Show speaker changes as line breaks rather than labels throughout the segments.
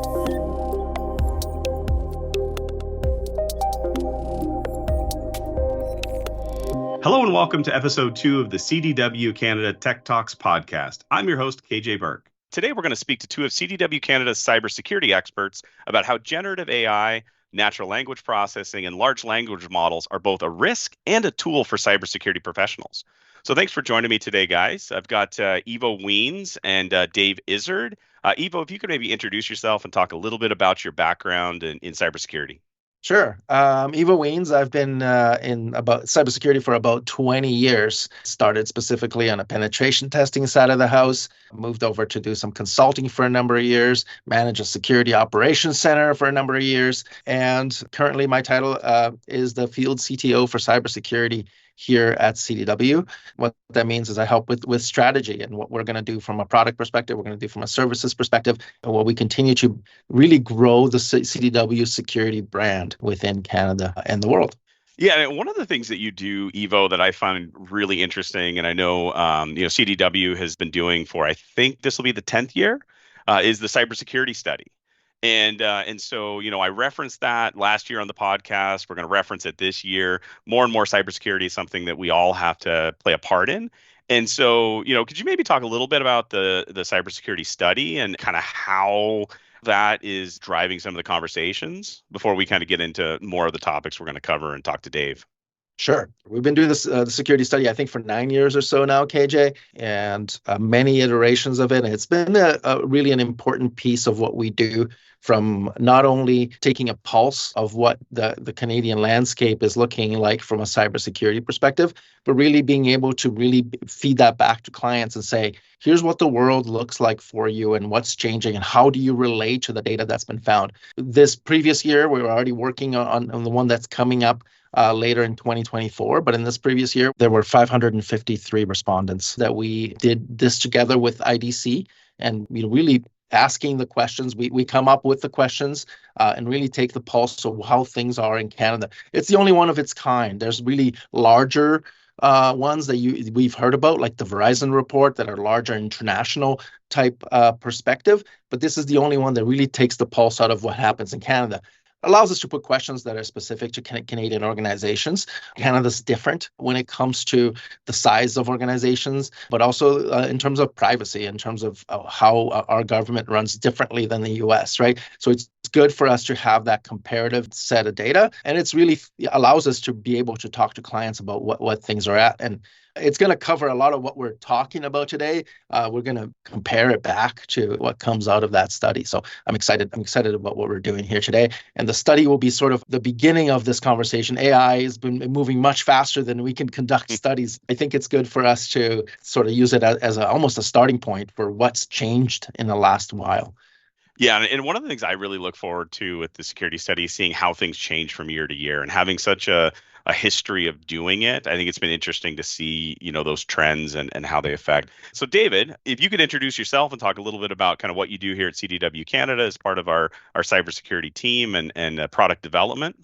Hello and welcome to episode 2 of the CDW Canada Tech Talks podcast. I'm your host, KJ Burke. Today we're going to speak to two of CDW Canada's cybersecurity experts about how generative AI, natural language processing, and large language models are both a risk and a tool for cybersecurity professionals. So thanks for joining me today, guys. I've got Ivo Wiens and Dave Izzard. Ivo, if you could maybe introduce yourself and talk a little bit about your background in cybersecurity.
Sure. Ivo Wiens. I've been in about cybersecurity for about 20 years. Started specifically on a penetration testing side of the house, moved over to do some consulting for a number of years, managed a security operations center for a number of years, and currently my title is the field CTO for cybersecurity here at CDW. What that means is I help with strategy and what we're going to do from a product perspective, we're going to do from a services perspective, and while we continue to really grow the CDW security brand within Canada and the world.
Yeah, and one of the things that you do, Ivo, that I find really interesting, and I know CDW has been doing for, I think this will be the 10th year, is the cybersecurity study. And so, I referenced that last year on the podcast. We're going to reference it this year. More and more cybersecurity is something that we all have to play a part in. And so, could you maybe talk a little bit about the cybersecurity study and kind of how that is driving some of the conversations before we kind of get into more of the topics we're going to cover and talk to Dave?
Sure. We've been doing this the security study, I think, for 9 years or so now, KJ, and many iterations of it. And it's been really an important piece of what we do, from not only taking a pulse of what the Canadian landscape is looking like from a cybersecurity perspective, but really being able to really feed that back to clients and say, here's what the world looks like for you and what's changing and how do you relate to the data that's been found. This previous year, we were already working on the one that's coming up later in 2024. But in this previous year, there were 553 respondents that we did this together with IDC and really asking the questions. We come up with the questions and really take the pulse of how things are in Canada. It's the only one of its kind. There's really larger ones that we've heard about, like the Verizon report, that are larger international type perspective. But this is the only one that really takes the pulse out of what happens in Canada. Allows us to put questions that are specific to Canadian organizations. Canada's different when it comes to the size of organizations, but also in terms of privacy, in terms of how our government runs differently than the US, right? So it's good for us to have that comparative set of data, and it's really allows us to be able to talk to clients about what things are at. And it's going to cover a lot of what we're talking about today. We're going to compare it back to what comes out of that study. So I'm excited. I'm excited about what we're doing here today. And the study will be sort of the beginning of this conversation. AI has been moving much faster than we can conduct studies. I think it's good for us to sort of use it as almost a starting point for what's changed in the last while.
Yeah, and one of the things I really look forward to with the security study is seeing how things change from year to year, and having such a history of doing it. I think it's been interesting to see, those trends and how they affect. So David, if you could introduce yourself and talk a little bit about kind of what you do here at CDW Canada as part of our cybersecurity team and product development.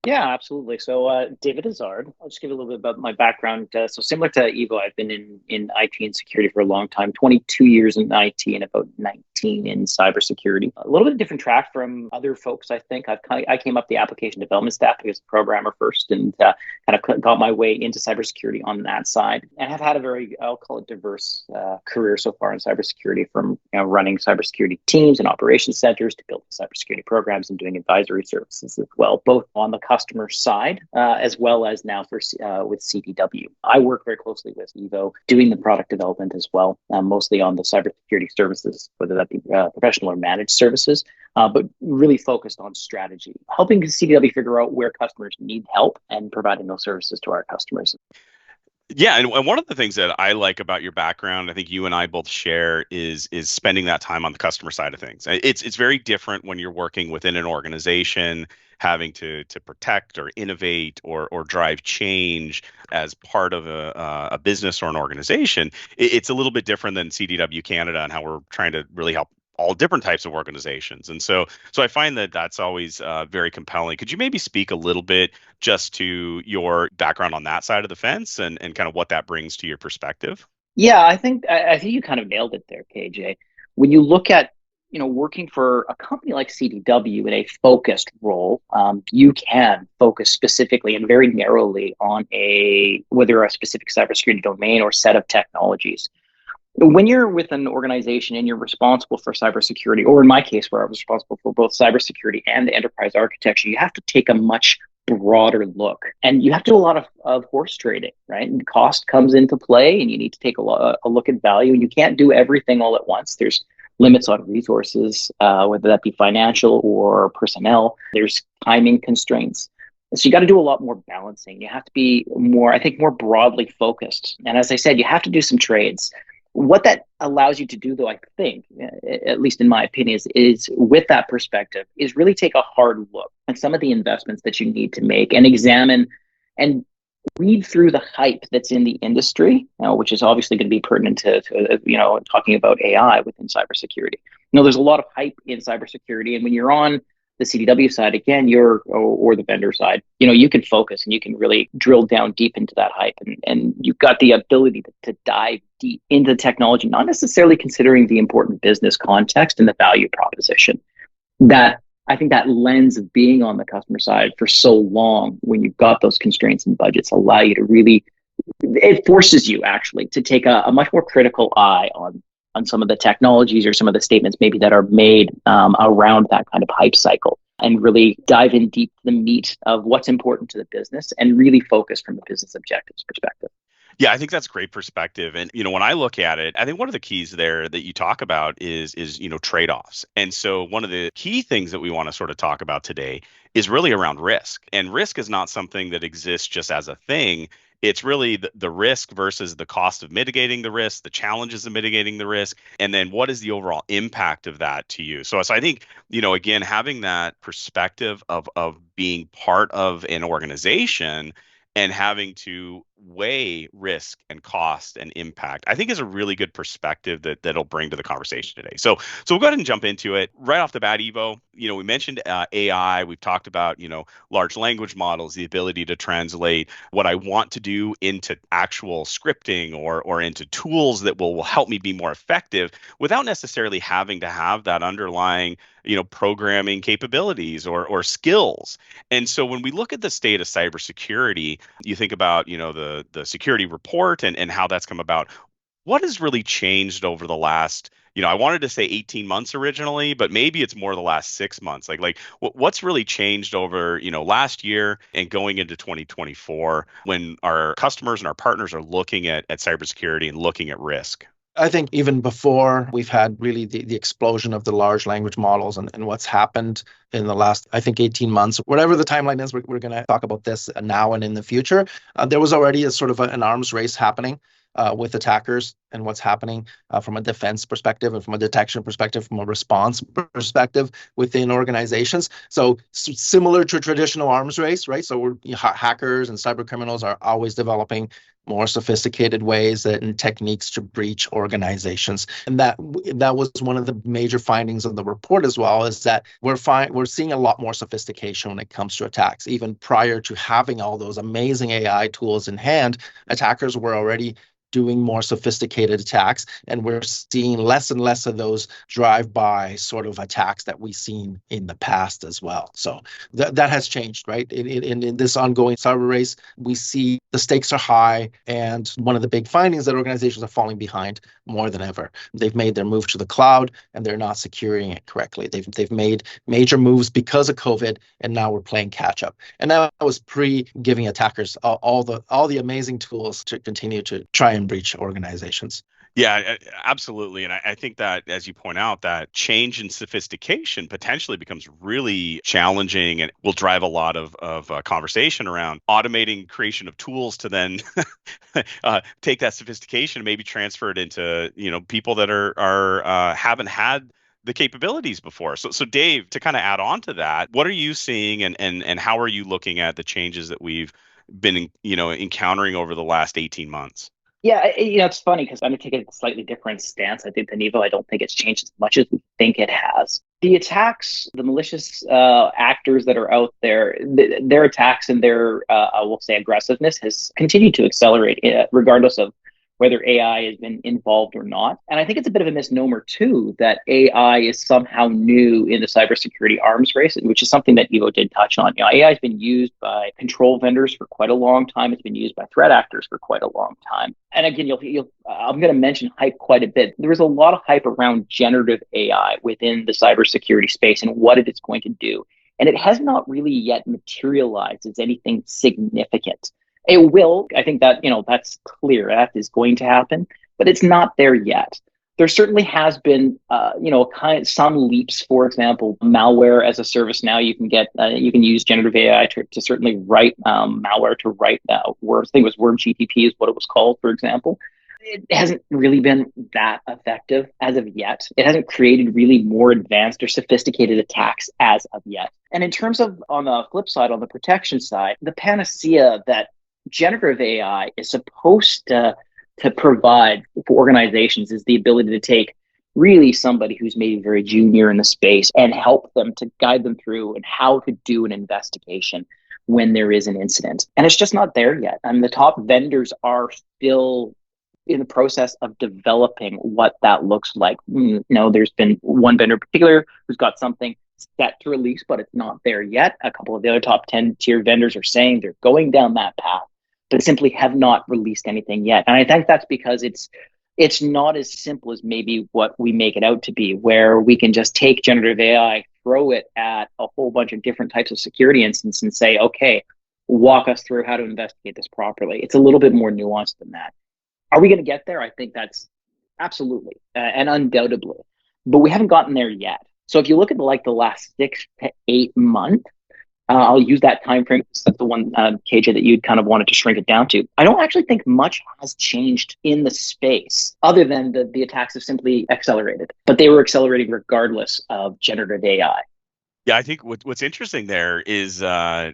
Yeah, absolutely. So David Izzard, I'll just give you a little bit about my background. So similar to Ivo, I've been in IT and security for a long time, 22 years in IT and about 19 in cybersecurity. A little bit of different track from other folks, I think. I came up the application development staff as a programmer first and kind of got my way into cybersecurity on that side. And have had a very, I'll call it diverse career so far in cybersecurity, from running cybersecurity teams and operations centers to building cybersecurity programs and doing advisory services as well, both on the customer side, as well as now with CDW. I work very closely with Ivo, doing the product development as well, mostly on the cybersecurity services, whether that be professional or managed services, but really focused on strategy, helping CDW figure out where customers need help and providing those services to our customers.
Yeah, and one of the things that I like about your background, I think you and I both share, is spending that time on the customer side of things. It's very different when you're working within an organization, having to protect or innovate or drive change as part of a business or an organization. It's a little bit different than CDW Canada and how we're trying to really help all different types of organizations. And so I find that that's always very compelling. Could you maybe speak a little bit just to your background on that side of the fence and kind of what that brings to your perspective?
Yeah, I think you kind of nailed it there, KJ. When you look at working for a company like CDW in a focused role, you can focus specifically and very narrowly on whether a specific cybersecurity domain or set of technologies. When you're with an organization and you're responsible for cybersecurity, or in my case, where I was responsible for both cybersecurity and the enterprise architecture, you have to take a much broader look, and you have to do a lot of horse trading, right? And cost comes into play, and you need to take a look at value, and you can't do everything all at once. There's limits on resources, whether that be financial or personnel. There's timing constraints. So you got to do a lot more balancing. You have to be more, I think, more broadly focused. And as I said, you have to do some trades. What that allows you to do, though, I think, at least in my opinion, is with that perspective, is really take a hard look at some of the investments that you need to make and examine and read through the hype that's in the industry, which is obviously going to be pertinent to talking about AI within cybersecurity. There's a lot of hype in cybersecurity, and when you're on the CDW side, again, or the vendor side, you can focus and you can really drill down deep into that hype, and you've got the ability to dive deep into the technology, not necessarily considering the important business context and the value proposition. That I think that lens of being on the customer side for so long, when you've got those constraints and budgets, allow you to really, it forces you actually to take a much more critical eye on some of the technologies or some of the statements maybe that are made around that kind of hype cycle, and really dive in deep to the meat of what's important to the business and really focus from a business objectives perspective.
Yeah, I think that's great perspective. And, when I look at it, I think one of the keys there that you talk about is trade-offs. And so one of the key things that we want to sort of talk about today is really around risk. And risk is not something that exists just as a thing. It's really the risk versus the cost of mitigating the risk, the challenges of mitigating the risk, and then what is the overall impact of that to you? So I think, again, having that perspective of being part of an organization and having to weigh risk and cost and impact, I think is a really good perspective that'll bring to the conversation today. So we'll go ahead and jump into it right off the bat. Ivo, we mentioned AI. We've talked about large language models, the ability to translate what I want to do into actual scripting or into tools that will help me be more effective without necessarily having to have that underlying programming capabilities or skills. And so when we look at the state of cybersecurity, you think about the security report and how that's come about. What has really changed over the last, I wanted to say 18 months originally, but maybe it's more the last 6 months. Like what's really changed over last year and going into 2024 when our customers and our partners are looking at cybersecurity and looking at risk?
I think even before we've had really the explosion of the large language models and what's happened in the last, I think, 18 months, whatever the timeline is, we're going to talk about this now and in the future. There was already a sort of an arms race happening with attackers and what's happening from a defense perspective and from a detection perspective, from a response perspective within organizations. So similar to traditional arms race, right? So hackers and cyber criminals are always developing more sophisticated ways and techniques to breach organizations. And that was one of the major findings of the report as well, is that we're seeing a lot more sophistication when it comes to attacks. Even prior to having all those amazing AI tools in hand, attackers were already doing more sophisticated attacks, and we're seeing less and less of those drive-by sort of attacks that we've seen in the past as well. So that has changed, right? In this ongoing cyber race, we see the stakes are high, and one of the big findings that organizations are falling behind more than ever. They've made their move to the cloud, and they're not securing it correctly. They've made major moves because of COVID, and now we're playing catch up. And that was pre-giving attackers all the amazing tools to continue to try and breach organizations.
Yeah, absolutely. And I think that, as you point out, that change in sophistication potentially becomes really challenging and will drive a lot of conversation around automating creation of tools to then take that sophistication and maybe transfer it into, people that are haven't had the capabilities before. So Dave, to kind of add on to that, what are you seeing and how are you looking at the changes that we've been, encountering over the last 18 months?
Yeah, it's funny because I'm going to take a slightly different stance. I think the Evo, I don't think it's changed as much as we think it has. The attacks, the malicious actors that are out there, their attacks and their, I will say, aggressiveness has continued to accelerate, regardless of whether AI has been involved or not. And I think it's a bit of a misnomer too that AI is somehow new in the cybersecurity arms race, which is something that Evo did touch on. AI has been used by control vendors for quite a long time. It's been used by threat actors for quite a long time. And again, I'm going to mention hype quite a bit. There is a lot of hype around generative AI within the cybersecurity space and what it is going to do. And it has not really yet materialized as anything significant. It will. I think that, that's clear. That is going to happen, but it's not there yet. There certainly has been, some leaps. For example, malware as a service. Now you can use generative AI to certainly write malware to write words. I think it was Word GTP is what it was called, for example. It hasn't really been that effective as of yet. It hasn't created really more advanced or sophisticated attacks as of yet. And in terms of, on the flip side, on the protection side, the panacea that generative AI is supposed to provide for organizations is the ability to take really somebody who's maybe very junior in the space and help them to guide them through and how to do an investigation when there is an incident. And it's just not there yet. And the top vendors are still in the process of developing what that looks like. There's been one vendor in particular who's got something set to release, but it's not there yet. A couple of the other top 10 tier vendors are saying they're going down that path, but simply have not released anything yet. And I think that's because it's not as simple as maybe what we make it out to be, where we can just take generative AI, throw it at a whole bunch of different types of security incidents and say, okay, walk us through how to investigate this properly. It's a little bit more nuanced than that. Are we going to get there? I think that's absolutely and undoubtedly, but we haven't gotten there yet. So if you look at the last 6 to 8 months, I'll use that time frame. That's the one, KJ, that you'd kind of wanted to shrink it down to. I don't actually think much has changed in the space other than the attacks have simply accelerated, but they were accelerating regardless of generative AI.
Yeah, I think what's interesting there is I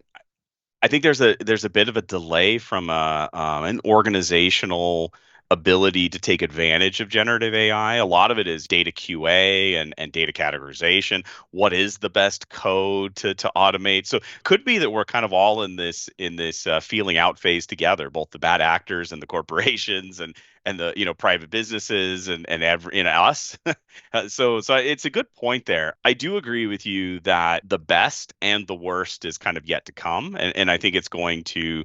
think there's a bit of a delay from an organizational ability to take advantage of generative AI. A lot of it is data QA and data categorization. What is the best code to automate? So could be that we're kind of all in this feeling out phase together, both the bad actors and the corporations and the private businesses and us. So it's a good point there. I do agree with you that the best and the worst is kind of yet to come, and I think it's going to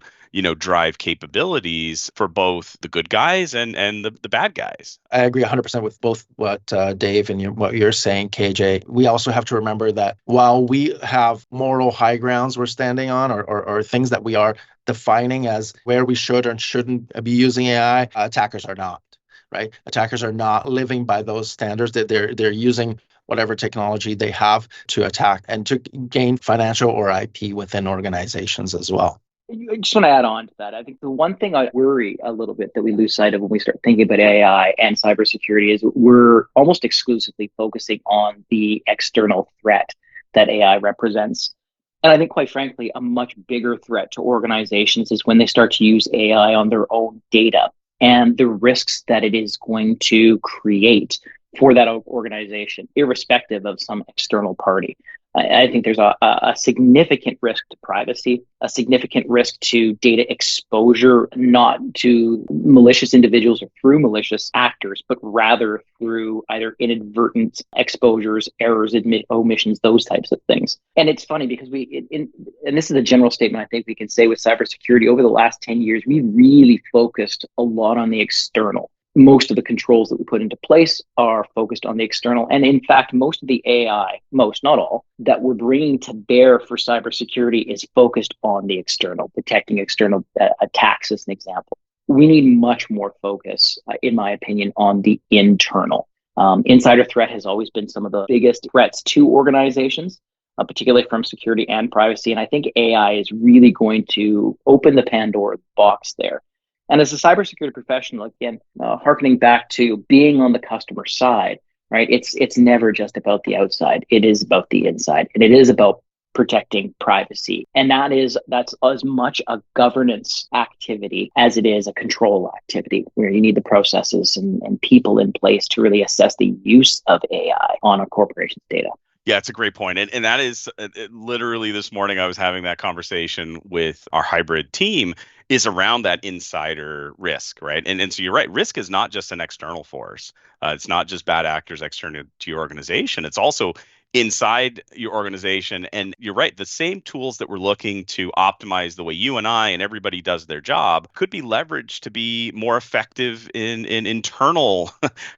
drive capabilities for both the good guys and the bad guys.
I agree 100% with both what Dave and what you're saying, KJ. We also have to remember that while we have moral high grounds we're standing on or things that we are defining as where we should or shouldn't be using AI, attackers are not, right? Attackers are not living by those standards. They're using whatever technology they have to attack and to gain financial or IP within organizations as well.
I just want to add on to that. I think the one thing I worry a little bit that we lose sight of when we start thinking about AI and cybersecurity is we're almost exclusively focusing on the external threat that AI represents. And I think, quite frankly, a much bigger threat to organizations is when they start to use AI on their own data and the risks that it is going to create for that organization, irrespective of some external party. I think there's a significant risk to privacy, a significant risk to data exposure, not to malicious individuals or through malicious actors, but rather through either inadvertent exposures, errors, omissions, those types of things. And it's funny because and this is a general statement I think we can say with cybersecurity, over the last 10 years, we really focused a lot on the external. Most of the controls that we put into place are focused on the external. And in fact, most of the AI, not all, that we're bringing to bear for cybersecurity is focused on the external, detecting external attacks as an example. We need much more focus, in my opinion, on the internal. Insider threat has always been some of the biggest threats to organizations, particularly from security and privacy. And I think AI is really going to open the Pandora's box there. And as a cybersecurity professional, again, harkening back to being on the customer side, right? It's never just about the outside. It is about the inside, and it is about protecting privacy. And that's as much a governance activity as it is a control activity, where you need the processes and people in place to really assess the use of AI on a corporation's data.
Yeah, it's a great point. And that is literally this morning I was having that conversation with our hybrid team is around that insider risk, right? And so you're right, risk is not just an external force. It's not just bad actors external to your organization. It's also inside your organization. And you're right, the same tools that we're looking to optimize the way you and I and everybody does their job could be leveraged to be more effective in internal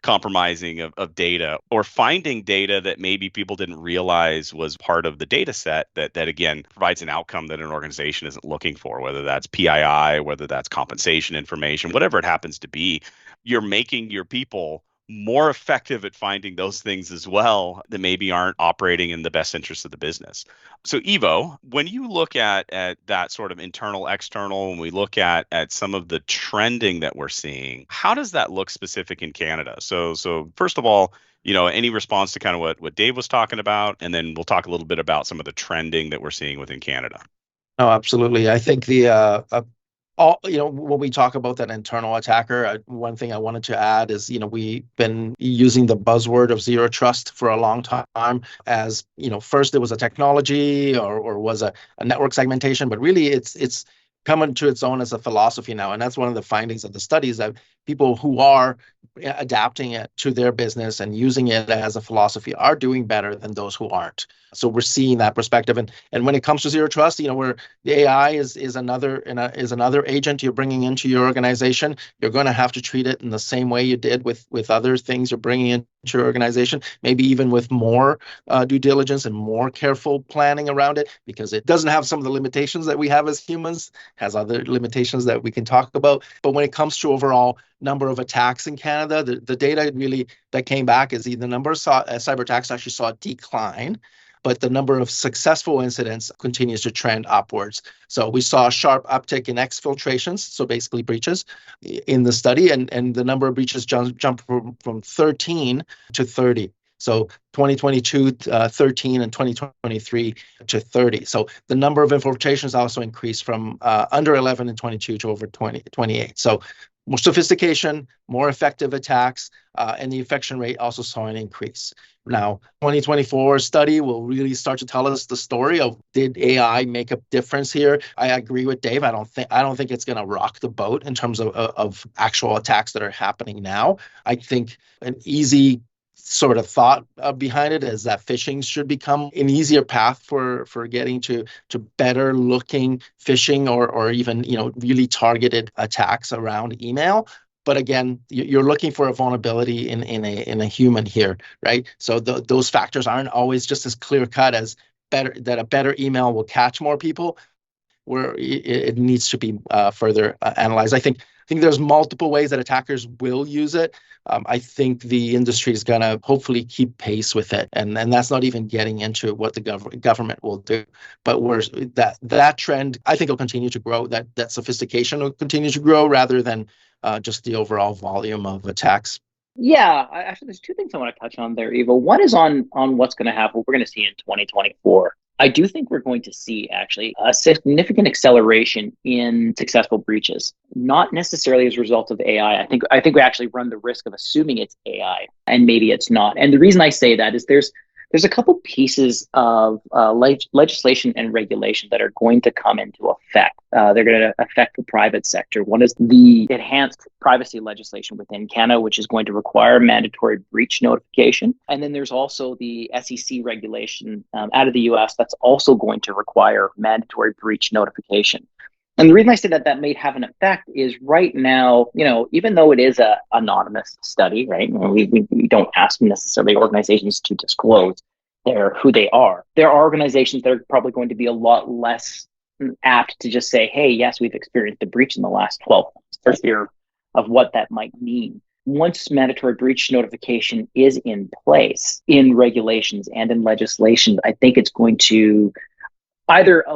compromising of data or finding data that maybe people didn't realize was part of the data set that again provides an outcome that an organization isn't looking for, whether that's PII, whether that's compensation information, whatever it happens to be. You're making your people more effective at finding those things as well that maybe aren't operating in the best interest of the business. So Ivo, when you look at that sort of internal, external, when we look at some of the trending that we're seeing, how does that look specific in Canada? So first of all, any response to kind of what Dave was talking about, and then we'll talk a little bit about some of the trending that we're seeing within Canada.
No, absolutely. I think when we talk about that internal attacker, one thing I wanted to add is, we've been using the buzzword of zero trust for a long time as, first it was a technology or was a network segmentation, but really it's coming to its own as a philosophy now. And that's one of the findings of the studies, that people who are adapting it to their business and using it as a philosophy are doing better than those who aren't. So we're seeing that perspective. And when it comes to zero trust, where the AI is another agent you're bringing into your organization, you're going to have to treat it in the same way you did with other things you're bringing into your organization, maybe even with more due diligence and more careful planning around it, because it doesn't have some of the limitations that we have as humans, has other limitations that we can talk about. But when it comes to overall number of attacks in Canada, the data really that came back is the number of cyber attacks actually saw a decline, but the number of successful incidents continues to trend upwards. So we saw a sharp uptick in exfiltrations, so basically breaches, in the study, and the number of breaches jumped from 13 to 30. So 2022, 13, and 2023 to 30. So the number of infiltrations also increased from under 11 in 22 to over 28. So more sophistication, more effective attacks, and the infection rate also saw an increase. Now, 2024 study will really start to tell us the story of, did AI make a difference here? I agree with Dave. I don't think it's going to rock the boat in terms of actual attacks that are happening now. I think an easy sort of thought behind it is that phishing should become an easier path for getting to better looking phishing or even really targeted attacks around email. But again, you're looking for a vulnerability in a human here, right? So those factors aren't always just as clear cut as that a better email will catch more people, where it needs to be further analyzed. I think there's multiple ways that attackers will use it. I think the industry is going to hopefully keep pace with it, and that's not even getting into what the government will do. But that trend, I think, will continue to grow. That sophistication will continue to grow rather than just the overall volume of attacks.
Yeah, actually, there's two things I want to touch on there, Eva. One is on what's going to happen, what we're going to see in 2024. I do think we're going to see actually a significant acceleration in successful breaches, not necessarily as a result of AI. I think we actually run the risk of assuming it's AI, and maybe it's not. And the reason I say that is there's a couple pieces of legislation and regulation that are going to come into effect. They're going to affect the private sector. One is the enhanced privacy legislation within Canada, which is going to require mandatory breach notification. And then there's also the SEC regulation out of the US that's also going to require mandatory breach notification. And the reason I say that may have an effect is right now, even though it is an anonymous study, right? We don't ask necessarily organizations to disclose who they are. There are organizations that are probably going to be a lot less apt to just say, hey, yes, we've experienced a breach in the last 12 months, for fear of what that might mean. Once mandatory breach notification is in place in regulations and in legislation, I think it's going to either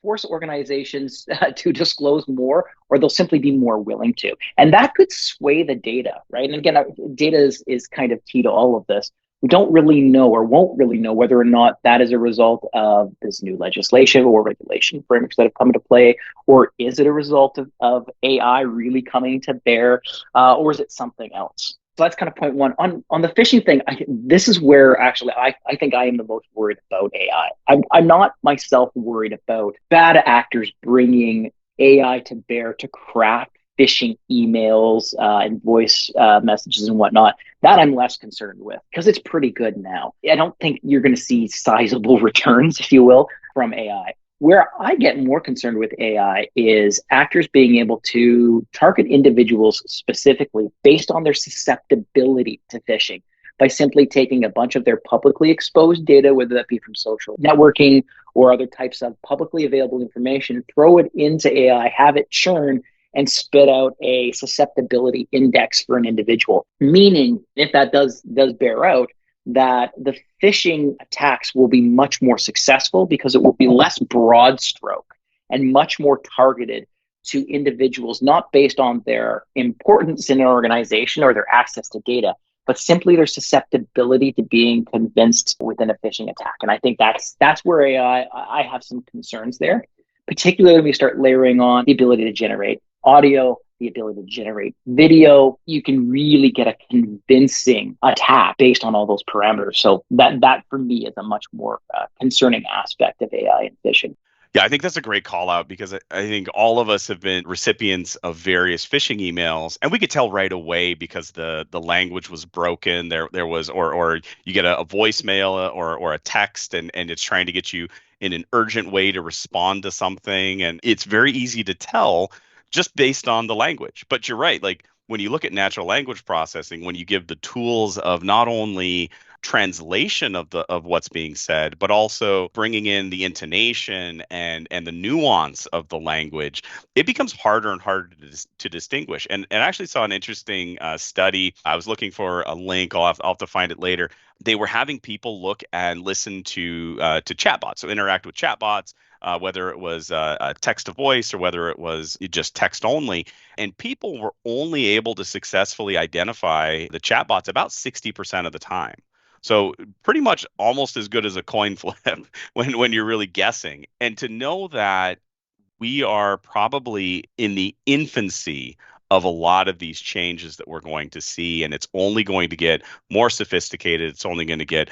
force organizations to disclose more, or they'll simply be more willing to. And that could sway the data, right? And again, data is kind of key to all of this. We don't really know, or won't really know, whether or not that is a result of this new legislation or regulation frameworks that have come into play, or is it a result of AI really coming to bear, or is it something else? So that's kind of point one. On the phishing thing, this is where actually I think I am the most worried about AI. I'm not myself worried about bad actors bringing AI to bear to craft phishing emails and voice messages and whatnot. That I'm less concerned with because it's pretty good now. I don't think you're going to see sizable returns, if you will, from AI. Where I get more concerned with AI is actors being able to target individuals specifically based on their susceptibility to phishing by simply taking a bunch of their publicly exposed data, whether that be from social networking or other types of publicly available information, throw it into AI, have it churn, and spit out a susceptibility index for an individual. Meaning, if that does bear out, that the phishing attacks will be much more successful because it will be less broad stroke and much more targeted to individuals, not based on their importance in an organization or their access to data, but simply their susceptibility to being convinced within a phishing attack. And I think that's where AI, I have some concerns there, particularly when we start layering on the ability to generate audio, the ability to generate video. You can really get a convincing attack based on all those parameters. So that for me is a much more concerning aspect of AI and phishing.
Yeah, I think that's a great call out because I think all of us have been recipients of various phishing emails, and we could tell right away because the language was broken. There was or you get a voicemail or a text, and it's trying to get you in an urgent way to respond to something, and it's very easy to tell just based on the language. But you're right, like when you look at natural language processing, when you give the tools of not only translation of what's being said, but also bringing in the intonation and the nuance of the language, it becomes harder and harder to distinguish. And I actually saw an interesting study. I was looking for a link. I'll have to find it later. They were having people look and listen to chatbots, so interact with chatbots. Whether it was text to voice or whether it was just text only. And people were only able to successfully identify the chatbots about 60% of the time. So pretty much almost as good as a coin flip when you're really guessing. And to know that we are probably in the infancy of a lot of these changes that we're going to see, and it's only going to get more sophisticated. It's only going to get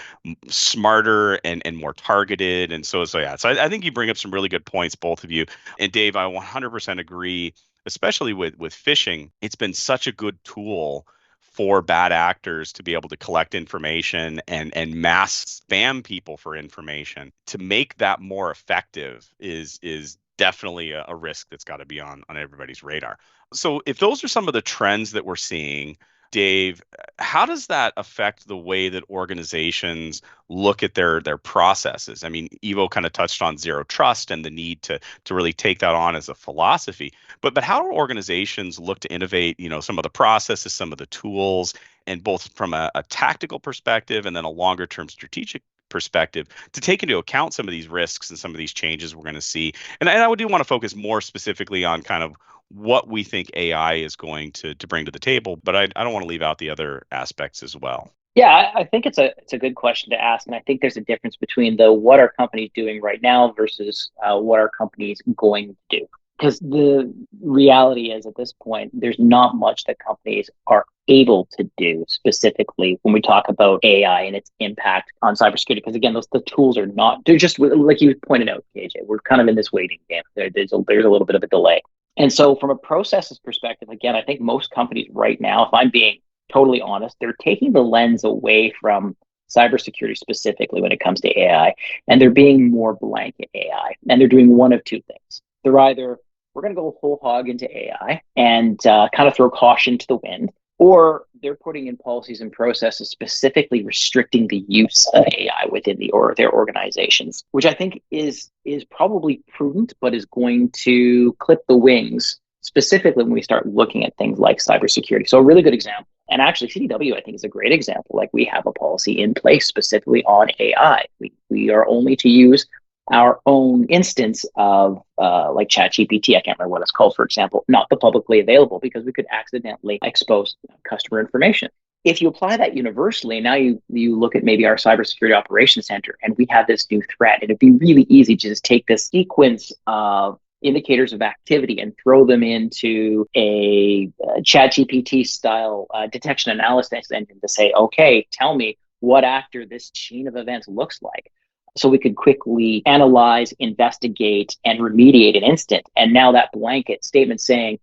smarter and more targeted. And so yeah. So I think you bring up some really good points, both of you. And Dave, I 100% agree, especially with phishing. It's been such a good tool for bad actors to be able to collect information and mass spam people for information. To make that more effective is definitely a risk that's got to be on everybody's radar. So if those are some of the trends that we're seeing, Dave, how does that affect the way that organizations look at their processes? I mean, Ivo kind of touched on zero trust and the need to really take that on as a philosophy. But how do organizations look to innovate, some of the processes, some of the tools, and both from a tactical perspective and then a longer term strategic perspective to take into account some of these risks and some of these changes we're going to see? And I do want to focus more specifically on kind of what we think AI is going to bring to the table, but I don't want to leave out the other aspects as well.
Yeah, I think it's a good question to ask, and I think there's a difference between what are companies doing right now versus what are companies going to do. Because the reality is, at this point, there's not much that companies are able to do specifically when we talk about AI and its impact on cybersecurity. Because again, the tools are they're just like you pointed out, KJ. We're kind of in this waiting game. There's a little bit of a delay. And so from a processes perspective, again, I think most companies right now, if I'm being totally honest, they're taking the lens away from cybersecurity specifically when it comes to AI, and they're being more blanket AI. And they're doing one of two things. They're either, we're going to go whole hog into AI and kind of throw caution to the wind, or they're putting in policies and processes specifically restricting the use of AI within their organizations, which I think is probably prudent, but is going to clip the wings, specifically when we start looking at things like cybersecurity. So a really good example, and actually CDW, I think, is a great example. Like, we have a policy in place specifically on AI. We are only to use our own instance of like ChatGPT, I can't remember what it's called, for example, not the publicly available, because we could accidentally expose customer information. If you apply that universally, now you look at maybe our cybersecurity operations center, and we have this new threat. It'd be really easy to just take this sequence of indicators of activity and throw them into a ChatGPT style detection analysis engine to say, okay, tell me what actor this chain of events looks like. So we could quickly analyze, investigate, and remediate an instant. And now that blanket statement saying,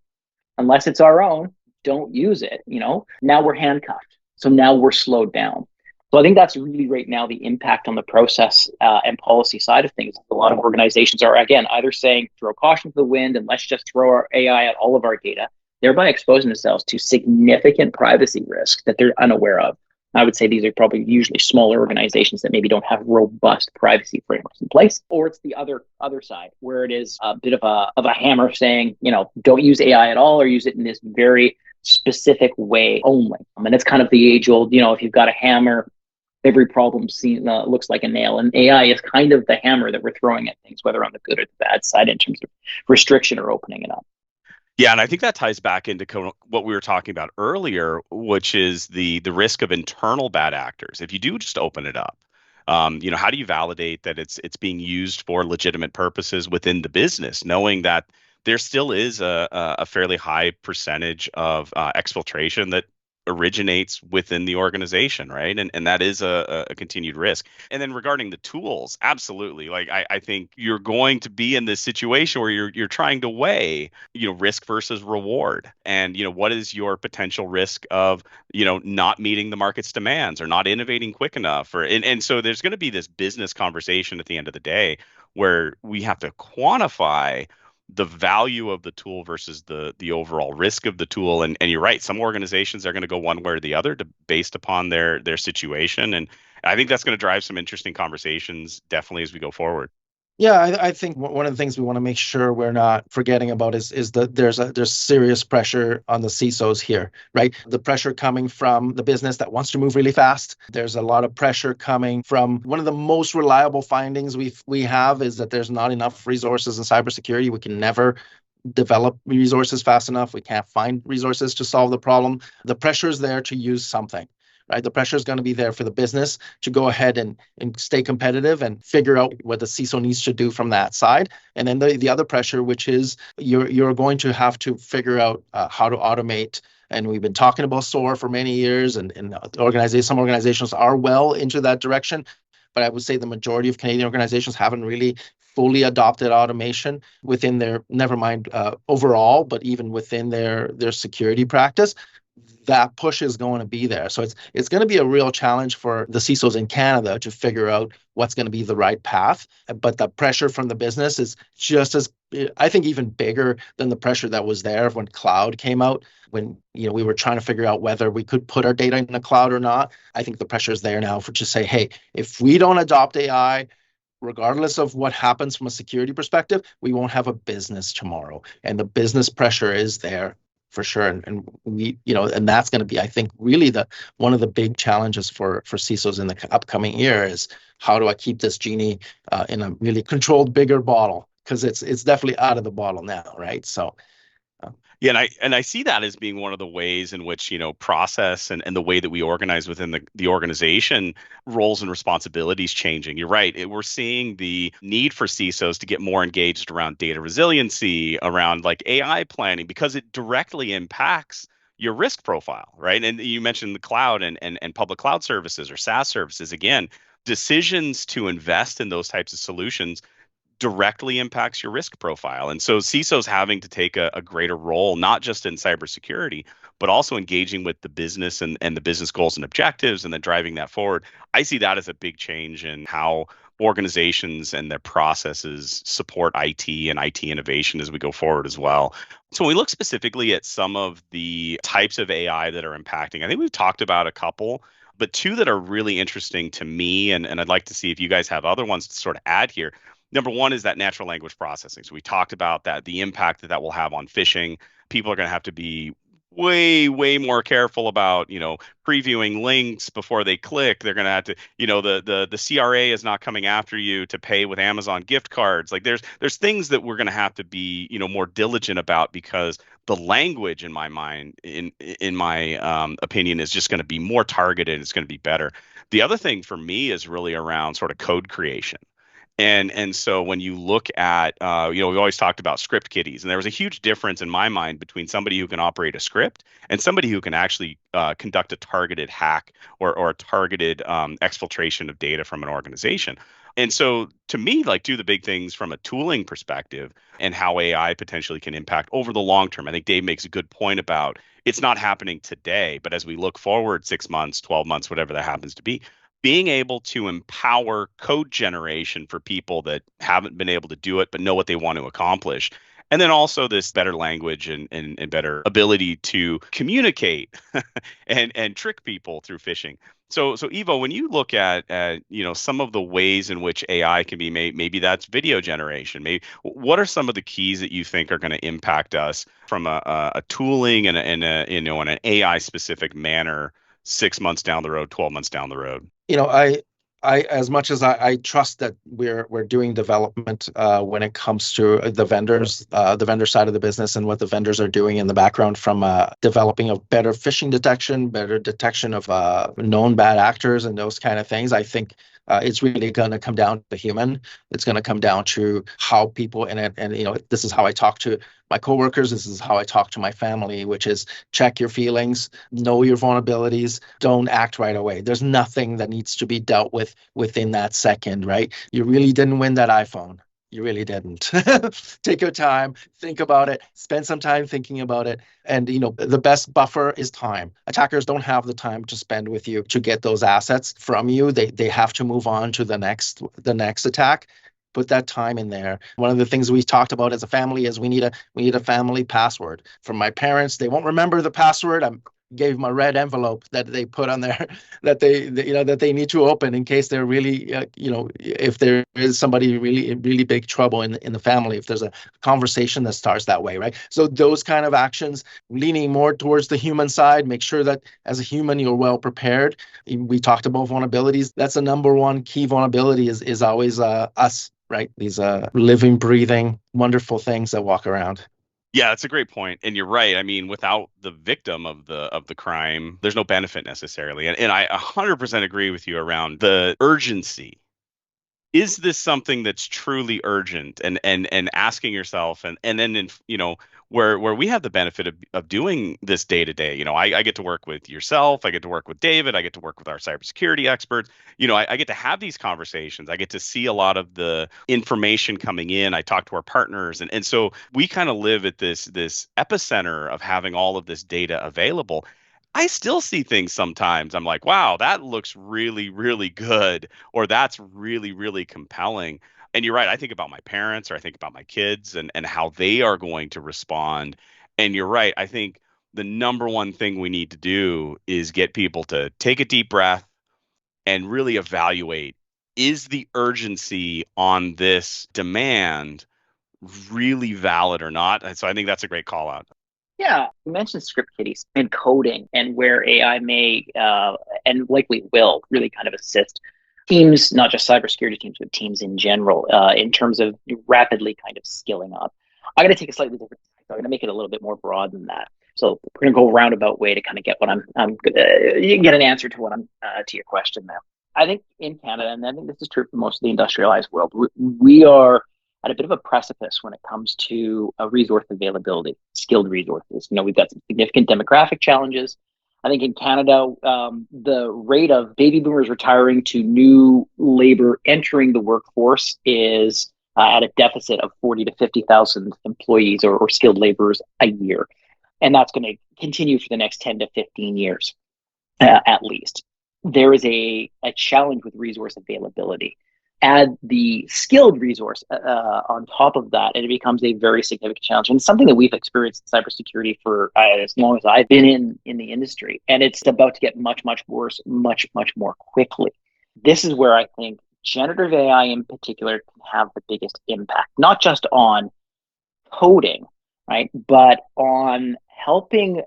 unless it's our own, don't use it, now we're handcuffed. So now we're slowed down. So I think that's really right now the impact on the process and policy side of things. A lot of organizations are, again, either saying throw caution to the wind and let's just throw our AI at all of our data, thereby exposing themselves to significant privacy risk that they're unaware of. I would say these are probably usually smaller organizations that maybe don't have robust privacy frameworks in place, or it's the other side where it is a bit of a hammer saying, don't use AI at all or use it in this very specific way only. And it's kind of the age old, if you've got a hammer, every problem looks like a nail, and AI is kind of the hammer that we're throwing at things, whether on the good or the bad side in terms of restriction or opening it up.
Yeah, and I think that ties back into what we were talking about earlier, which is the risk of internal bad actors. If you do just open it up, how do you validate that it's being used for legitimate purposes within the business, knowing that there still is a fairly high percentage of exfiltration that originates within the organization, right? And that is a continued risk. And then regarding the tools, absolutely. Like I think you're going to be in this situation where you're trying to weigh, risk versus reward. And, what is your potential risk of, not meeting the market's demands or not innovating quick enough? And so there's going to be this business conversation at the end of the day where we have to quantify the value of the tool versus the overall risk of the tool. And you're right, some organizations are going to go one way or the other based upon their situation. And I think that's going to drive some interesting conversations definitely as we go forward.
Yeah, I think one of the things we want to make sure we're not forgetting about is that there's serious pressure on the CISOs here, right? The pressure coming from the business that wants to move really fast. There's a lot of pressure coming from one of the most reliable findings we have is that there's not enough resources in cybersecurity. We can never develop resources fast enough. We can't find resources to solve the problem. The pressure is there to use something. Right? The pressure is going to be there for the business to go ahead and stay competitive and figure out what the CISO needs to do from that side. And then the other pressure, which is you're going to have to figure out how to automate. And we've been talking about SOAR for many years, and some organizations are well into that direction. But I would say the majority of Canadian organizations haven't really fully adopted automation within their, never mind overall, but even within their security practice. That push is going to be there. So it's going to be a real challenge for the CISOs in Canada to figure out what's going to be the right path. But the pressure from the business is just as, I think, even bigger than the pressure that was there when cloud came out, when we were trying to figure out whether we could put our data in the cloud or not. I think the pressure is there now for to say, hey, if we don't adopt AI, regardless of what happens from a security perspective, we won't have a business tomorrow. And the business pressure is there for sure. And we, and that's going to be, I think, really one of the big challenges for CISOs in the upcoming year is how do I keep this genie in a really controlled, bigger bottle? Because it's definitely out of the bottle now, right? So.
Yeah, and I see that as being one of the ways in which, process and the way that we organize within the organization, roles and responsibilities changing. You're right. We're seeing the need for CISOs to get more engaged around data resiliency, around like AI planning, because it directly impacts your risk profile, right? And you mentioned the cloud and public cloud services or SaaS services. Again, decisions to invest in those types of solutions directly impacts your risk profile. And so CISOs having to take a greater role, not just in cybersecurity, but also engaging with the business and the business goals and objectives and then driving that forward. I see that as a big change in how organizations and their processes support IT and IT innovation as we go forward as well. So when we look specifically at some of the types of AI that are impacting, I think we've talked about a couple, but two that are really interesting to me, and I'd like to see if you guys have other ones to sort of add here. Number one is that natural language processing. So we talked about that, the impact that will have on phishing. People are going to have to be way more careful about, previewing links before they click. They're going to have to, the CRA is not coming after you to pay with Amazon gift cards. Like there's things that we're going to have to be, more diligent about because the language in my mind, in my opinion, is just going to be more targeted. It's going to be better. The other thing for me is really around sort of code creation. And so when you look at, we always talked about script kiddies, and there was a huge difference in my mind between somebody who can operate a script and somebody who can actually conduct a targeted hack or a targeted exfiltration of data from an organization. And so to me, like two of the big things from a tooling perspective and how AI potentially can impact over the long term. I think Dave makes a good point about it's not happening today, but as we look forward 6 months, 12 months, whatever that happens to be, being able to empower code generation for people that haven't been able to do it but know what they want to accomplish. And then also this better language and better ability to communicate and trick people through phishing. So Evo, when you look at some of the ways in which AI can be made, maybe that's video generation. Maybe what are some of the keys that you think are going to impact us from a tooling and in an AI specific manner 6 months down the road, 12 months down the road?
I as much as I trust that we're doing development when it comes to the vendor side of the business and what the vendors are doing in the background from developing a better phishing detection, better detection of known bad actors and those kind of things. I think it's really going to come down to human. It's going to come down to how people and this is how I talk to my coworkers. This is how I talk to my family, which is check your feelings, know your vulnerabilities, don't act right away. There's nothing that needs to be dealt with within that second, right? You really didn't win that iPhone. You really didn't. Take your time, think about it, spend some time thinking about it. And the best buffer is time. Attackers don't have the time to spend with you to get those assets from you. They have to move on to the next attack. Put that time in there. One of the things we talked about as a family is we need a family password. From my parents, they won't remember the password. I gave them a red envelope that they put on there that they need to open in case they're really if there is somebody really really big trouble in the family, if there's a conversation that starts that way, right? So those kind of actions, leaning more towards the human side, make sure that as a human you're well prepared. We talked about vulnerabilities. That's the number one key vulnerability is always us, right? These living, breathing, wonderful things that walk around.
Yeah, that's a great point. And you're right. I mean, without the victim of the crime, there's no benefit necessarily. And I 100% agree with you around the urgency. Is this something that's truly urgent? And asking yourself and then where we have the benefit of doing this day to day. I get to work with yourself, I get to work with David, I get to work with our cybersecurity experts. I get to have these conversations. I get to see a lot of the information coming in. I talk to our partners, and so we kind of live at this epicenter of having all of this data available. I still see things sometimes. I'm like, wow, that looks really, really good, or that's really, really compelling. And you're right. I think about my parents or I think about my kids and how they are going to respond. And you're right. I think the number one thing we need to do is get people to take a deep breath and really evaluate, is the urgency on this demand really valid or not? And so I think that's a great call out.
Yeah, you mentioned script kiddies and coding and where AI may and likely will really kind of assist teams, not just cybersecurity teams, but teams in general, in terms of rapidly kind of skilling up. I'm going to take a slightly different. I'm going to make it a little bit more broad than that. So we're going to go a roundabout way to kind of get what you can get an answer to what I'm to your question there. I think in Canada, and I think this is true for most of the industrialized world, we are at a bit of a precipice when it comes to resource availability, skilled resources. We've got some significant demographic challenges. I think in Canada, the rate of baby boomers retiring to new labor entering the workforce is at a deficit of 40 to 50,000 employees or skilled laborers a year. And that's going to continue for the next 10 to 15 years, at least. There is a challenge with resource availability. Add the skilled resource on top of that, and it becomes a very significant challenge. And it's something that we've experienced in cybersecurity for as long as I've been in the industry. And it's about to get much, much worse, much, much more quickly. This is where I think generative AI in particular can have the biggest impact, not just on coding, right, but on helping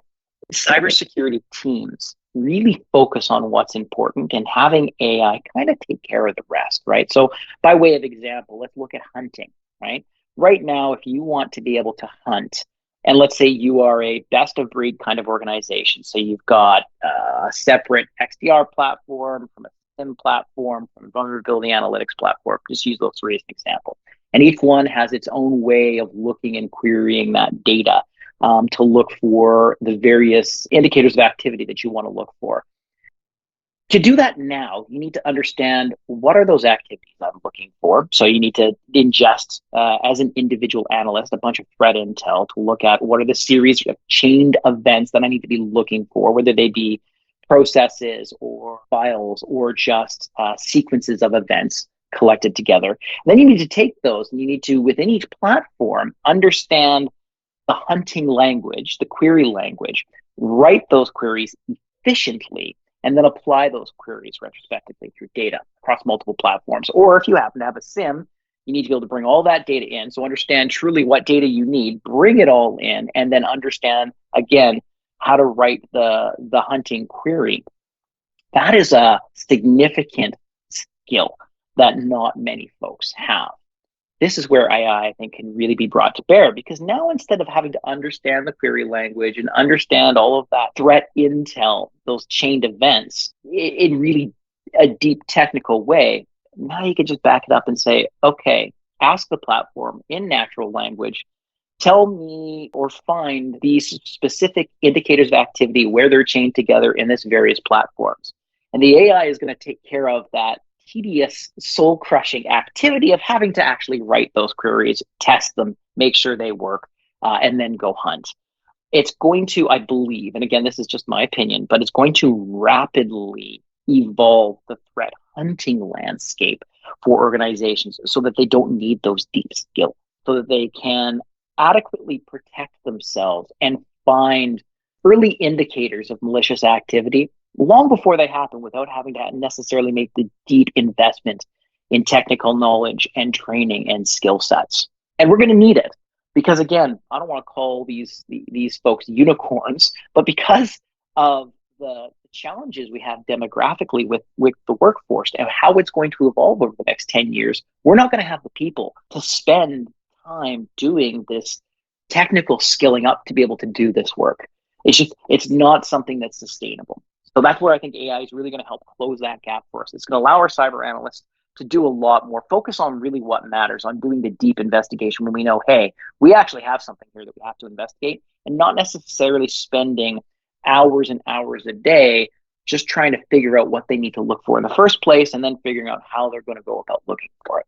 cybersecurity teams really focus on what's important and having AI kind of take care of the rest, right? So by way of example, let's look at hunting, right? Right now, if you want to be able to hunt, and let's say you are a best of breed kind of organization, so you've got a separate XDR platform from a SIM platform, from a vulnerability analytics platform. Just use those three as an example. And each one has its own way of looking and querying that data to look for the various indicators of activity that you want to look for. To do that now, you need to understand what are those activities I'm looking for. So you need to ingest, as an individual analyst, a bunch of threat intel to look at what are the series of chained events that I need to be looking for, whether they be processes or files or just sequences of events collected together. And then you need to take those and you need to, within each platform, understand the hunting language, the query language, write those queries efficiently, and then apply those queries retrospectively through data across multiple platforms. Or if you happen to have a SIM, you need to be able to bring all that data in. So understand truly what data you need, bring it all in, and then understand, again, how to write the hunting query. That is a significant skill that not many folks have. This is where AI, I think, can really be brought to bear, because now instead of having to understand the query language and understand all of that threat intel, those chained events, in really a deep technical way, now you can just back it up and say, okay, ask the platform in natural language, tell me or find these specific indicators of activity where they're chained together in this various platforms. And the AI is going to take care of that tedious, soul-crushing activity of having to actually write those queries, test them, make sure they work, and then go hunt. It's going to, I believe, and again, this is just my opinion, but it's going to rapidly evolve the threat hunting landscape for organizations so that they don't need those deep skills, so that they can adequately protect themselves and find early indicators of malicious activity long before they happen without having to necessarily make the deep investment in technical knowledge and training and skill sets. And we're going to need it because, again, I don't want to call these folks unicorns, but because of the challenges we have demographically with the workforce and how it's going to evolve over the next 10 years, we're not going to have the people to spend time doing this technical skilling up to be able to do this work. It's not something that's sustainable. So that's where I think AI is really going to help close that gap for us. It's going to allow our cyber analysts to do a lot more, focus on really what matters, on doing the deep investigation when we know, hey, we actually have something here that we have to investigate, and not necessarily spending hours and hours a day just trying to figure out what they need to look for in the first place and then figuring out how they're going to go about looking for it.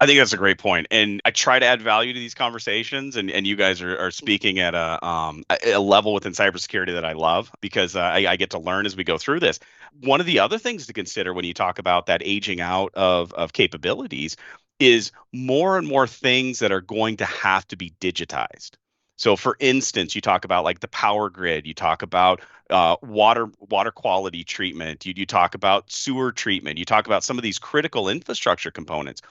I think that's a great point. And I try to add value to these conversations, and you guys are speaking at a level within cybersecurity that I love because I get to learn as we go through this. One of the other things to consider when you talk about that aging out of capabilities is more and more things that are going to have to be digitized. So for instance, you talk about like the power grid, you talk about water quality treatment, you talk about sewer treatment, you talk about some of these critical infrastructure components.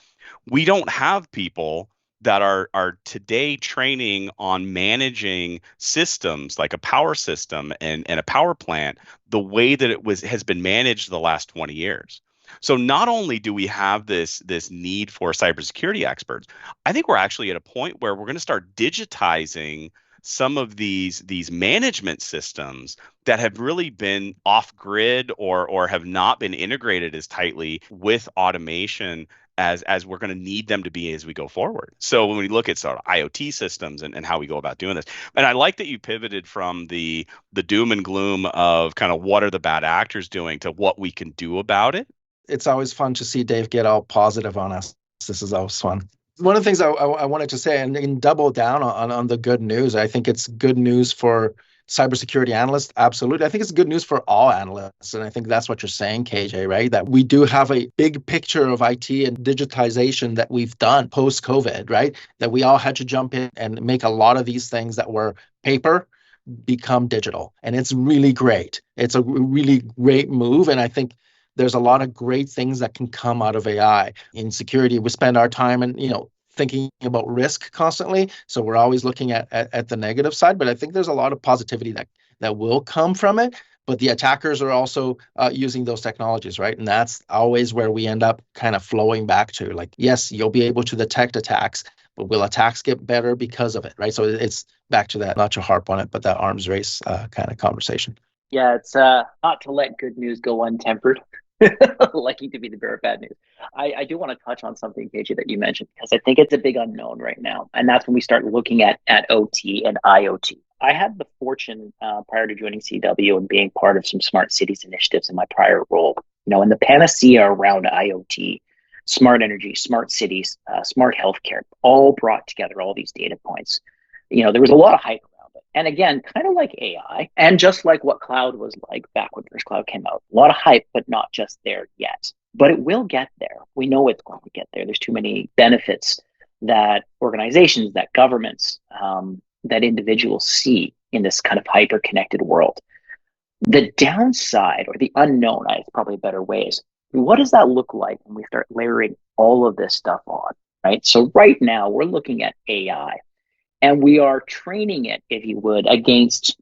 We don't have people that are today training on managing systems like a power system and a power plant the way that has been managed the last 20 years. So not only do we have this need for cybersecurity experts, I think we're actually at a point where we're going to start digitizing some of these management systems that have really been off grid or have not been integrated as tightly with automation as we're going to need them to be as we go forward. So when we look at sort of IoT systems and how we go about doing this, and I like that you pivoted from the doom and gloom of kind of what are the bad actors doing to what we can do about it.
It's always fun to see Dave get all positive on us. This is always fun. One of the things I wanted to say, and double down on the good news, I think it's good news for cybersecurity analysts. Absolutely. I think it's good news for all analysts. And I think that's what you're saying, KJ, right? That we do have a big picture of IT and digitization that we've done post-COVID, right? That we all had to jump in and make a lot of these things that were paper become digital. And it's really great. It's a really great move. And I think there's a lot of great things that can come out of AI. In security, we spend our time and thinking about risk constantly. So we're always looking at the negative side, but I think there's a lot of positivity that will come from it. But the attackers are also using those technologies, right? And that's always where we end up kind of flowing back to. Like, yes, you'll be able to detect attacks, but will attacks get better because of it, right? So it's back to that, not to harp on it, but that arms race kind of conversation.
Yeah, it's not to let good news go untempered. Lucky to be the bearer of bad news. I do want to touch on something, KJ, that you mentioned, because I think it's a big unknown right now. And that's when we start looking at OT and IoT. I had the fortune prior to joining CW and being part of some smart cities initiatives in my prior role, and the panacea around IoT, smart energy, smart cities, smart healthcare, all brought together all these data points. There was a lot of hype around it. And again, kind of like AI, and just like what cloud was like back when first cloud came out, a lot of hype, but not just there yet. But it will get there. We know it's going to get there. There's too many benefits that organizations, that governments, that individuals see in this kind of hyper connected world. The downside, or the unknown, it's probably a better way, is what does that look like when we start layering all of this stuff on, right? So right now we're looking at AI, and we are training it, if you would, against,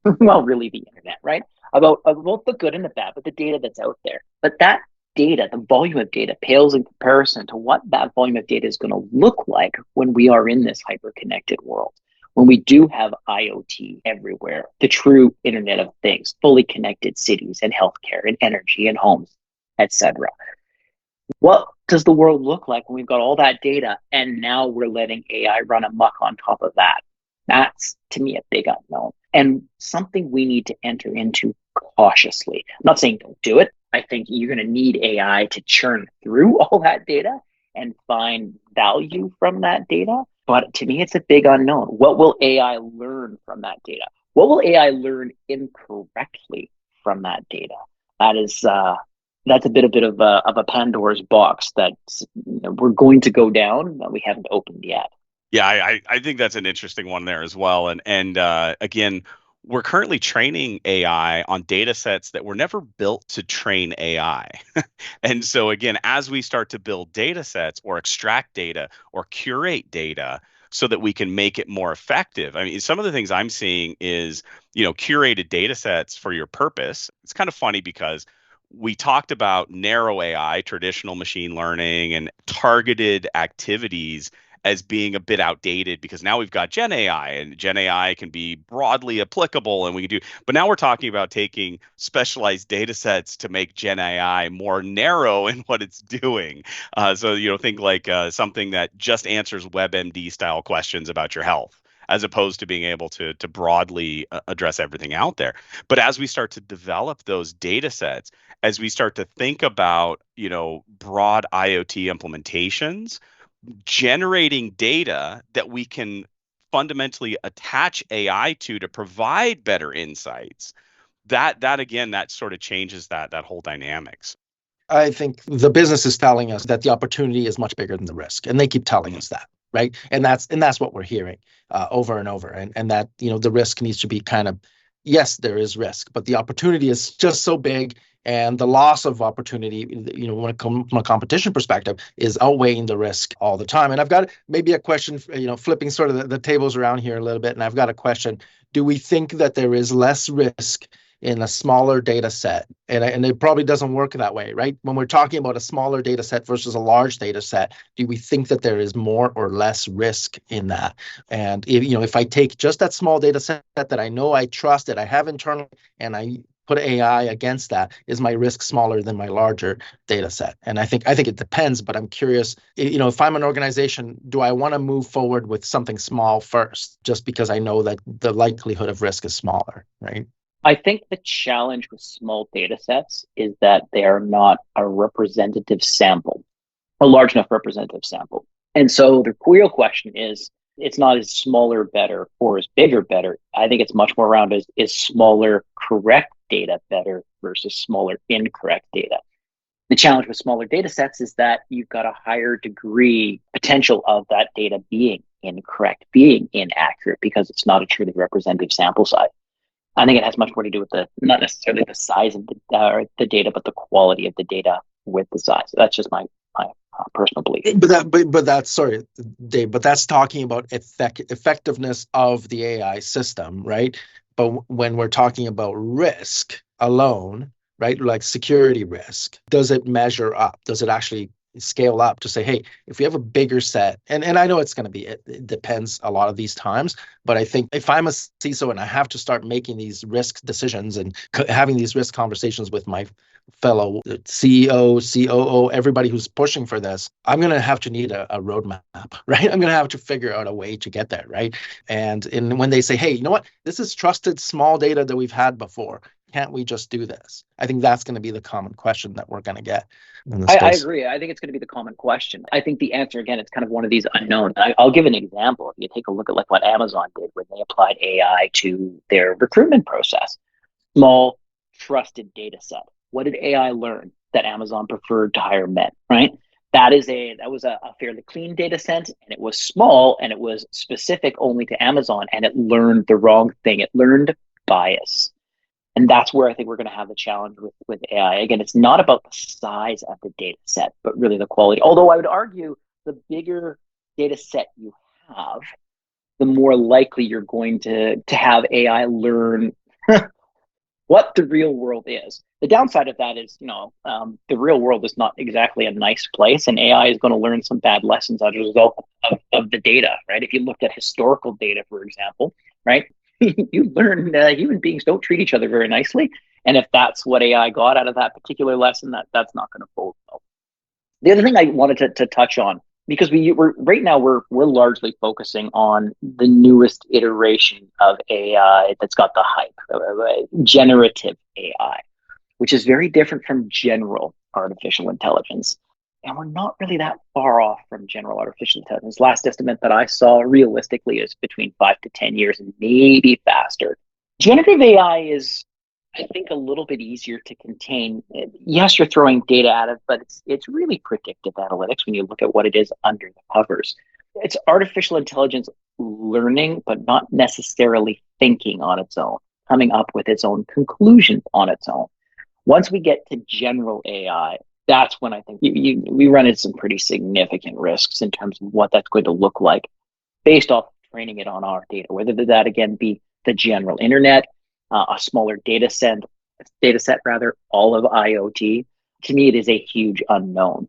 well, really the internet, right? About the good and the bad, but the data that's out there. But that data, the volume of data, pales in comparison to what that volume of data is going to look like when we are in this hyper-connected world. When we do have IoT everywhere, the true Internet of Things, fully connected cities and healthcare and energy and homes, etc. What does the world look like when we've got all that data and now we're letting AI run amok on top of that? That's, to me, a big unknown and something we need to enter into cautiously. I'm not saying don't do it. I think you're going to need AI to churn through all that data and find value from that data. But to me, it's a big unknown. What will AI learn from that data? What will AI learn incorrectly from that data? That's a bit of a Pandora's box that we're going to go down that we haven't opened yet.
Yeah, I think that's an interesting one there as well. And again, we're currently training AI on data sets that were never built to train AI. And so again, as we start to build data sets or extract data or curate data so that we can make it more effective. I mean, some of the things I'm seeing is, curated data sets for your purpose. It's kind of funny because we talked about narrow AI, traditional machine learning, and targeted activities as being a bit outdated because now we've got GenAI, and GenAI can be broadly applicable and we can do, but now we're talking about taking specialized data sets to make GenAI more narrow in what it's doing. So, think like something that just answers WebMD style questions about your health, as opposed to being able to broadly address everything out there. But as we start to develop those data sets, as we start to think about, broad IoT implementations, generating data that we can fundamentally attach AI to provide better insights, that again, that sort of changes that whole dynamics.
I think the business is telling us that the opportunity is much bigger than the risk, and they keep telling us that, right? And that's what we're hearing over and over, and that the risk needs to be kind of, yes, there is risk, but the opportunity is just so big, and the loss of opportunity, when it comes from a competition perspective, is outweighing the risk all the time. And I've got maybe a question, flipping sort of the tables around here a little bit, and I've got a question: do we think that there is less risk in a smaller data set? And it probably doesn't work that way, right? When we're talking about a smaller data set versus a large data set, do we think that there is more or less risk in that? And if I take just that small data set that I know I trust, that I have internally, and I put AI against that, is my risk smaller than my larger data set? And I think it depends, but I'm curious, if I'm an organization, do I want to move forward with something small first, just because I know that the likelihood of risk is smaller, right?
I think the challenge with small data sets is that they are not a representative sample, a large enough representative sample. And so the real question is, it's not as smaller better or as bigger better. I think it's much more around is smaller correct data better versus smaller incorrect data. The challenge with smaller data sets is that you've got a higher degree potential of that data being incorrect, being inaccurate, because it's not a truly representative sample size. I think it has much more to do with not necessarily the size of the data, but the quality of the data with the size. That's just my personal belief.
But that's, sorry, Dave, but that's talking about effectiveness of the AI system, right? But when we're talking about risk alone, right, like security risk, does it measure up? Does it actually scale up to say, hey, if we have a bigger set, and I know it's going to be, it depends a lot of these times, but I think if I'm a CISO and I have to start making these risk decisions and having these risk conversations with my fellow CEO, COO, everybody who's pushing for this, I'm going to have to need a roadmap, right? I'm going to have to figure out a way to get there, right? And when they say, hey, you know what, this is trusted small data that we've had before, can't we just do this? I think that's going to be the common question that we're going to get in the
I
space.
agree. I think it's going to be the common question. I think the answer, again, it's kind of one of these unknowns. I'll give an example. If you take a look at like what Amazon did when they applied AI to their recruitment process, small trusted data set. What did AI learn? That Amazon preferred to hire men, right? That was a fairly clean data set, and it was small, and it was specific only to Amazon, and it learned the wrong thing. It learned bias. And that's where I think we're going to have the challenge with AI. Again, it's not about the size of the data set, but really the quality. Although I would argue the bigger data set you have, the more likely you're going to have AI learn what the real world is. The downside of that is, the real world is not exactly a nice place, and AI is going to learn some bad lessons as a result of the data, right? If you looked at historical data, for example, right, you learn human beings don't treat each other very nicely, and if that's what AI got out of that particular lesson, that's not going to fold well. The other thing I wanted to touch on, because we're right now we're largely focusing on the newest iteration of AI that's got the hype, generative AI, which is very different from general artificial intelligence. And we're not really that far off from general artificial intelligence. Last estimate that I saw realistically is between 5 to 10 years, and maybe faster. Generative AI is, I think, a little bit easier to contain. Yes, you're throwing data at it, but it's really predictive analytics when you look at what it is under the covers. It's artificial intelligence learning, but not necessarily thinking on its own, coming up with its own conclusions on its own. Once we get to general AI, that's when I think we run into some pretty significant risks in terms of what that's going to look like based off training it on our data, whether that again be the general internet, a smaller data set rather, all of IoT. To me, it is a huge unknown.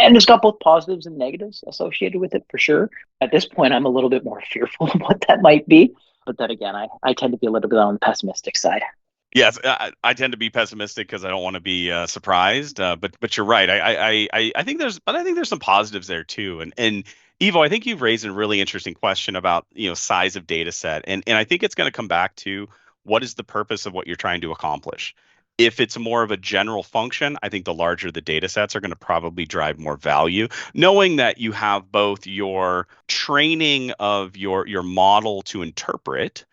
And it's got both positives and negatives associated with it for sure. At this point, I'm a little bit more fearful of what that might be. But then again, I tend to be a little bit on the pessimistic side.
Yes, I tend to be pessimistic because I don't want to be surprised. But you're right. I think there's some positives there too. And Ivo, I think you've raised a really interesting question about size of data set, and I think it's going to come back to what is the purpose of what you're trying to accomplish. If it's more of a general function, I think the larger the data sets are going to probably drive more value, knowing that you have both your training of your model to interpret,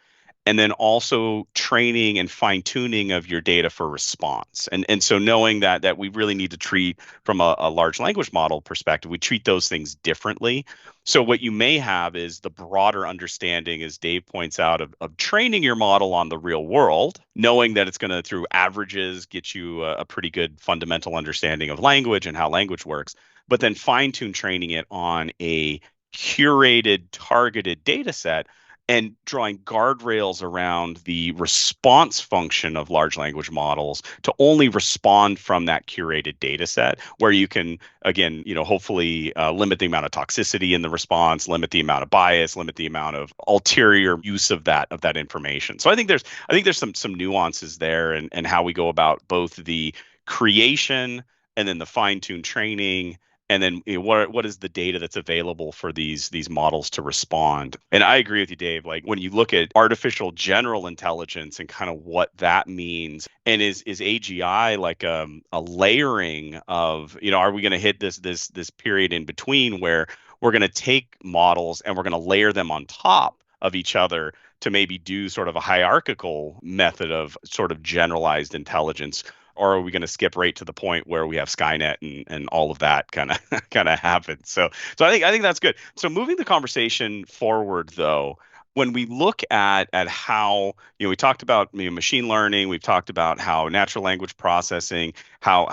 and then also training and fine tuning of your data for response. And so knowing that we really need to treat from a large language model perspective, we treat those things differently. So what you may have is the broader understanding, as Dave points out, of training your model on the real world, knowing that it's going to, through averages, get you a pretty good fundamental understanding of language and how language works, but then fine tune training it on a curated, targeted data set and drawing guardrails around the response function of large language models to only respond from that curated data set, where you can, again, hopefully limit the amount of toxicity in the response, limit the amount of bias, limit the amount of ulterior use of that information. So I think there's some nuances there, and how we go about both the creation and then the fine-tuned training, and then what is the data that's available for these models to respond. And I agree with you, Dave. Like, when you look at artificial general intelligence and kind of what that means, and is AGI like a layering of, are we going to hit this period in between where we're going to take models and we're going to layer them on top of each other to maybe do sort of a hierarchical method of sort of generalized intelligence? Or are we going to skip right to the point where we have Skynet and all of that kind of happens? So I think that's good. So moving the conversation forward, though, when we look at how, we talked about machine learning, we've talked about how natural language processing, how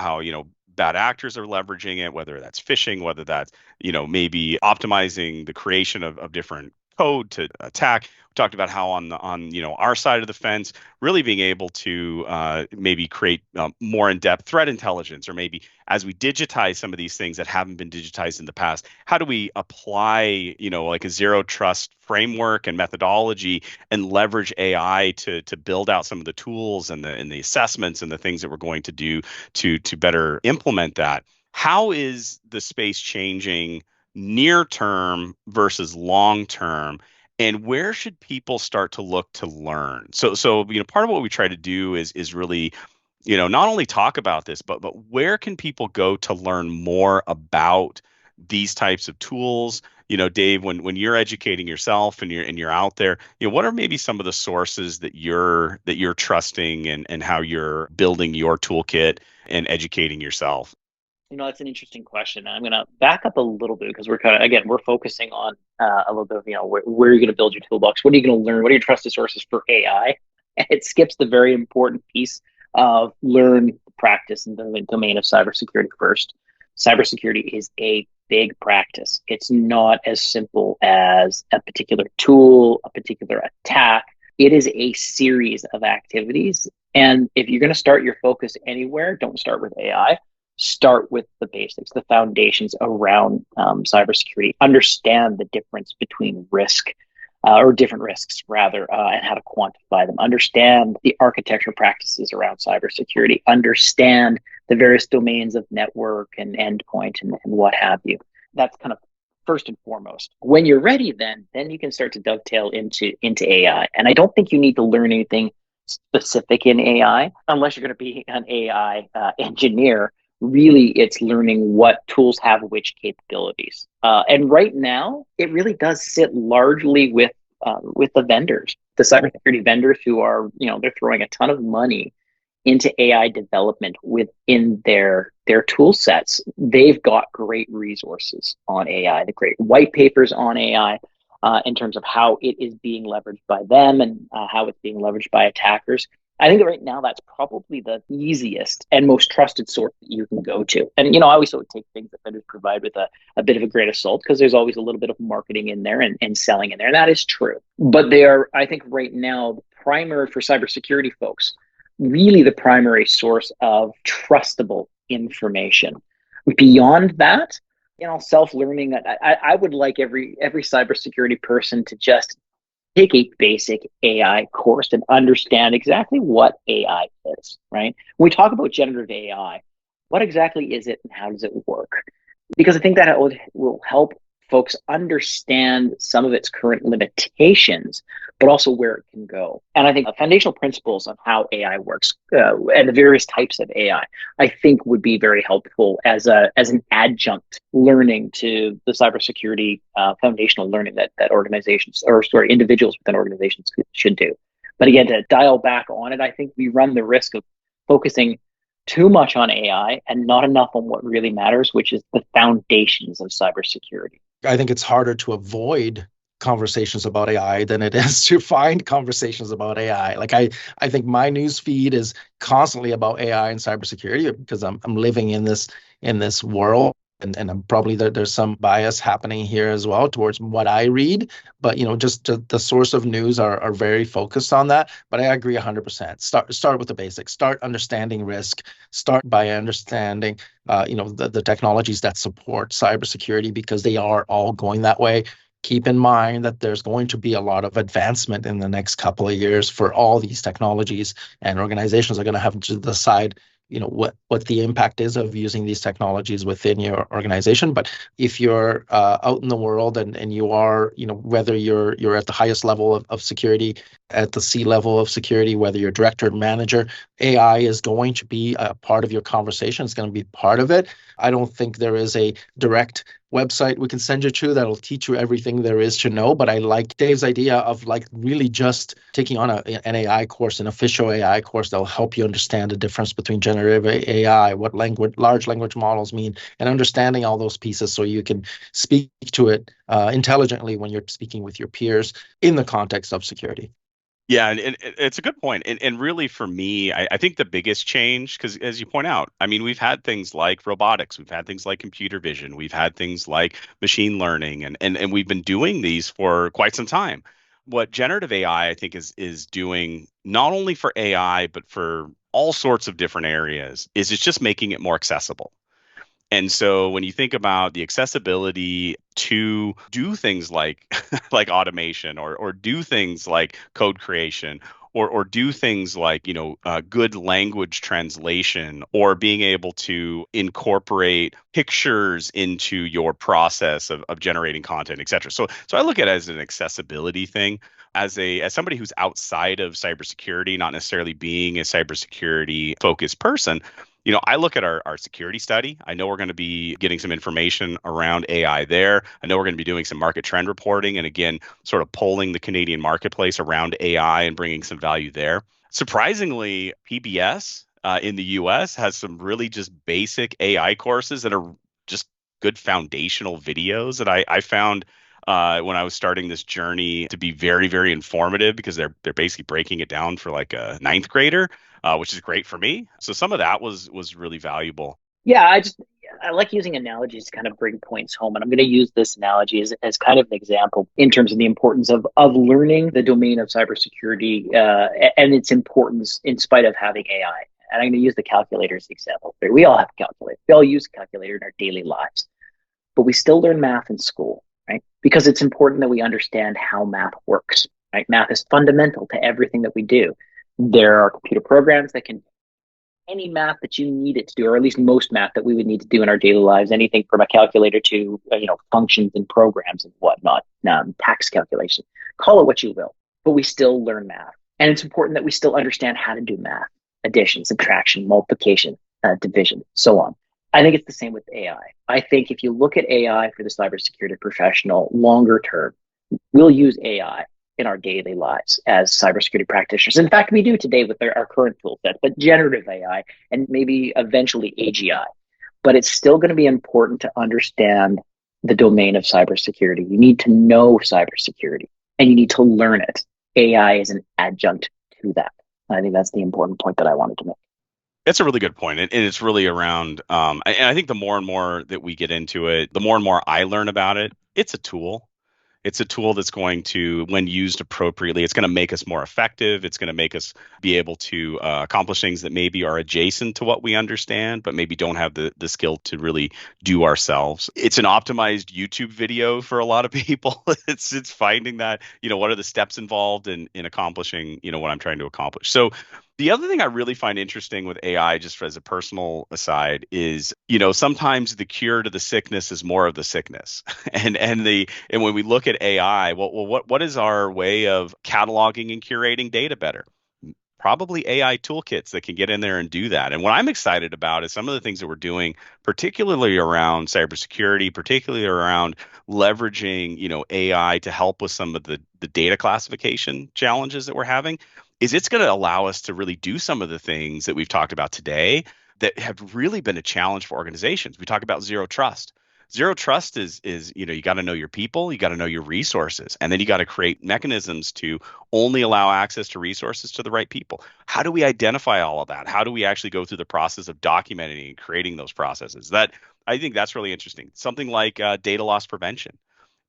bad actors are leveraging it, whether that's phishing, whether that's maybe optimizing the creation of different code to attack. We talked about how on our side of the fence, really being able to maybe create more in-depth threat intelligence, or maybe as we digitize some of these things that haven't been digitized in the past, how do we apply like a zero trust framework and methodology and leverage AI to build out some of the tools and the assessments and the things that we're going to do to better implement that. How is the space changing near term versus long term? And where should people start to look to learn? So part of what we try to do is really, not only talk about this, but where can people go to learn more about these types of tools? Dave, when you're educating yourself and you're out there, what are maybe some of the sources that you're trusting, and how you're building your toolkit and educating yourself?
That's an interesting question. I'm going to back up a little bit because we're focusing on a little bit of, where you're going to build your toolbox. What are you going to learn? What are your trusted sources for AI? And it skips the very important piece of learn, practice in the domain of cybersecurity first. Cybersecurity is a big practice. It's not as simple as a particular tool, a particular attack. It is a series of activities. And if you're going to start your focus anywhere, don't start with AI. Start with the basics, the foundations around cybersecurity. Understand the difference between risk or different risks, rather, and how to quantify them. Understand the architecture practices around cybersecurity. Understand the various domains of network and endpoint and what have you. That's kind of first and foremost. When you're ready, then you can start to dovetail into AI. And I don't think you need to learn anything specific in AI unless you're going to be an AI engineer. Really, it's learning what tools have which capabilities. And right now, it really does sit largely with the vendors, the cybersecurity vendors who are, they're throwing a ton of money into AI development within their tool sets. They've got great resources on AI, the great white papers on AI, in terms of how it is being leveraged by them and how it's being leveraged by attackers. I think that right now that's probably the easiest and most trusted source that you can go to. And, I always sort of take things that vendors provide with a bit of a grain of salt, because there's always a little bit of marketing in there and selling in there. And that is true. But they are, I think right now, the primary for cybersecurity folks, really the primary source of trustable information. Beyond that, self-learning, I would like every cybersecurity person to just take a basic AI course and understand exactly what AI is, right? When we talk about generative AI, what exactly is it and how does it work? Because I think that will help folks understand some of its current limitations, but also where it can go. And I think the foundational principles on how AI works and the various types of AI, I think would be very helpful as an adjunct learning to the cybersecurity foundational learning that individuals within organizations should do. But again, to dial back on it, I think we run the risk of focusing too much on AI and not enough on what really matters, which is the foundations of cybersecurity.
I think it's harder to avoid conversations about AI than it is to find conversations about AI. Like I think my news feed is constantly about AI and cybersecurity because I'm living in this world. And I'm probably there's some bias happening here as well towards what I read, but just the source of news are very focused on that. But I agree 100%. Start with the basics. Start understanding risk. Start by understanding the technologies that support cybersecurity, because they are all going that way. Keep in mind that there's going to be a lot of advancement in the next couple of years for all these technologies, and organizations are going to have to decide what the impact is of using these technologies within your organization. But if you're out in the world and you are, whether you're at the highest level of security, at the C level of security, whether you're director or manager, AI is going to be a part of your conversation. It's going to be part of it. I don't think there is a direct website we can send you to that'll teach you everything there is to know. But I like Dave's idea of really just taking on an AI course, an official AI course that'll help you understand the difference between generative AI, what large language models mean, and understanding all those pieces so you can speak to it intelligently when you're speaking with your peers in the context of security.
Yeah, and it's a good point. And really, for me, I think the biggest change, because as you point out, I mean, we've had things like robotics, we've had things like computer vision, we've had things like machine learning, and we've been doing these for quite some time. what generative AI, I think, is doing not only for AI, but for all sorts of different areas, is it's just making it more accessible. And so when you think about the accessibility to do things like like automation or do things like code creation or do things like good language translation or being able to incorporate pictures into your process of generating content, et cetera. So I look at it as an accessibility thing. As somebody who's outside of cybersecurity, not necessarily being a cybersecurity focused person, I look at our security study. I know we're going to be getting some information around AI there. I know we're going to be doing some market trend reporting and again, sort of polling the Canadian marketplace around AI and bringing some value there. Surprisingly, PBS in the US has some really just basic AI courses that are just good foundational videos that I found when I was starting this journey to be very, very informative because they're basically breaking it down for like a ninth grader, which is great for me. So some of that was really valuable.
Yeah, I like using analogies to kind of bring points home. And I'm going to use this analogy as kind of an example in terms of the importance of learning the domain of cybersecurity and its importance in spite of having AI. And I'm going to use the calculator as the example. We all have a calculator. We all use a calculator in our daily lives, but we still learn math in school, right? Because it's important that we understand how math works, right? Math is fundamental to everything that we do. There are computer programs that can any math that you need it to do, or at least most math that we would need to do in our daily lives, anything from a calculator to functions and programs and whatnot, tax calculation, call it what you will, but we still learn math. And it's important that we still understand how to do math, addition, subtraction, multiplication, division, so on. I think it's the same with AI. I think if you look at AI for the cybersecurity professional longer term, we'll use AI in our daily lives as cybersecurity practitioners. In fact, we do today with our current tool set, but generative AI and maybe eventually AGI. But it's still going to be important to understand the domain of cybersecurity. You need to know cybersecurity and you need to learn it. AI is an adjunct to that. I think that's the important point that I wanted to make.
That's a really good point. And it's really around, and I think the more and more that we get into it, the more and more I learn about it. It's a tool. It's a tool that's going to, when used appropriately, it's going to make us more effective. It's going to make us be able to accomplish things that maybe are adjacent to what we understand, but maybe don't have the skill to really do ourselves. It's an optimized YouTube video for a lot of people. It's finding that, what are the steps involved in accomplishing, what I'm trying to accomplish. So the other thing I really find interesting with AI, just as a personal aside, is sometimes the cure to the sickness is more of the sickness, and when we look at AI, what is our way of cataloging and curating data better? Probably AI toolkits that can get in there and do that. And what I'm excited about is some of the things that we're doing, particularly around cybersecurity, particularly around leveraging, AI to help with some of the data classification challenges that we're having, is it's going to allow us to really do some of the things that we've talked about today that have really been a challenge for organizations. We talk about zero trust. Zero trust is you got to know your people, you got to know your resources, and then you got to create mechanisms to only allow access to resources to the right people. How do we identify all of that? How do we actually go through the process of documenting and creating those processes? I think that's really interesting. Something like data loss prevention.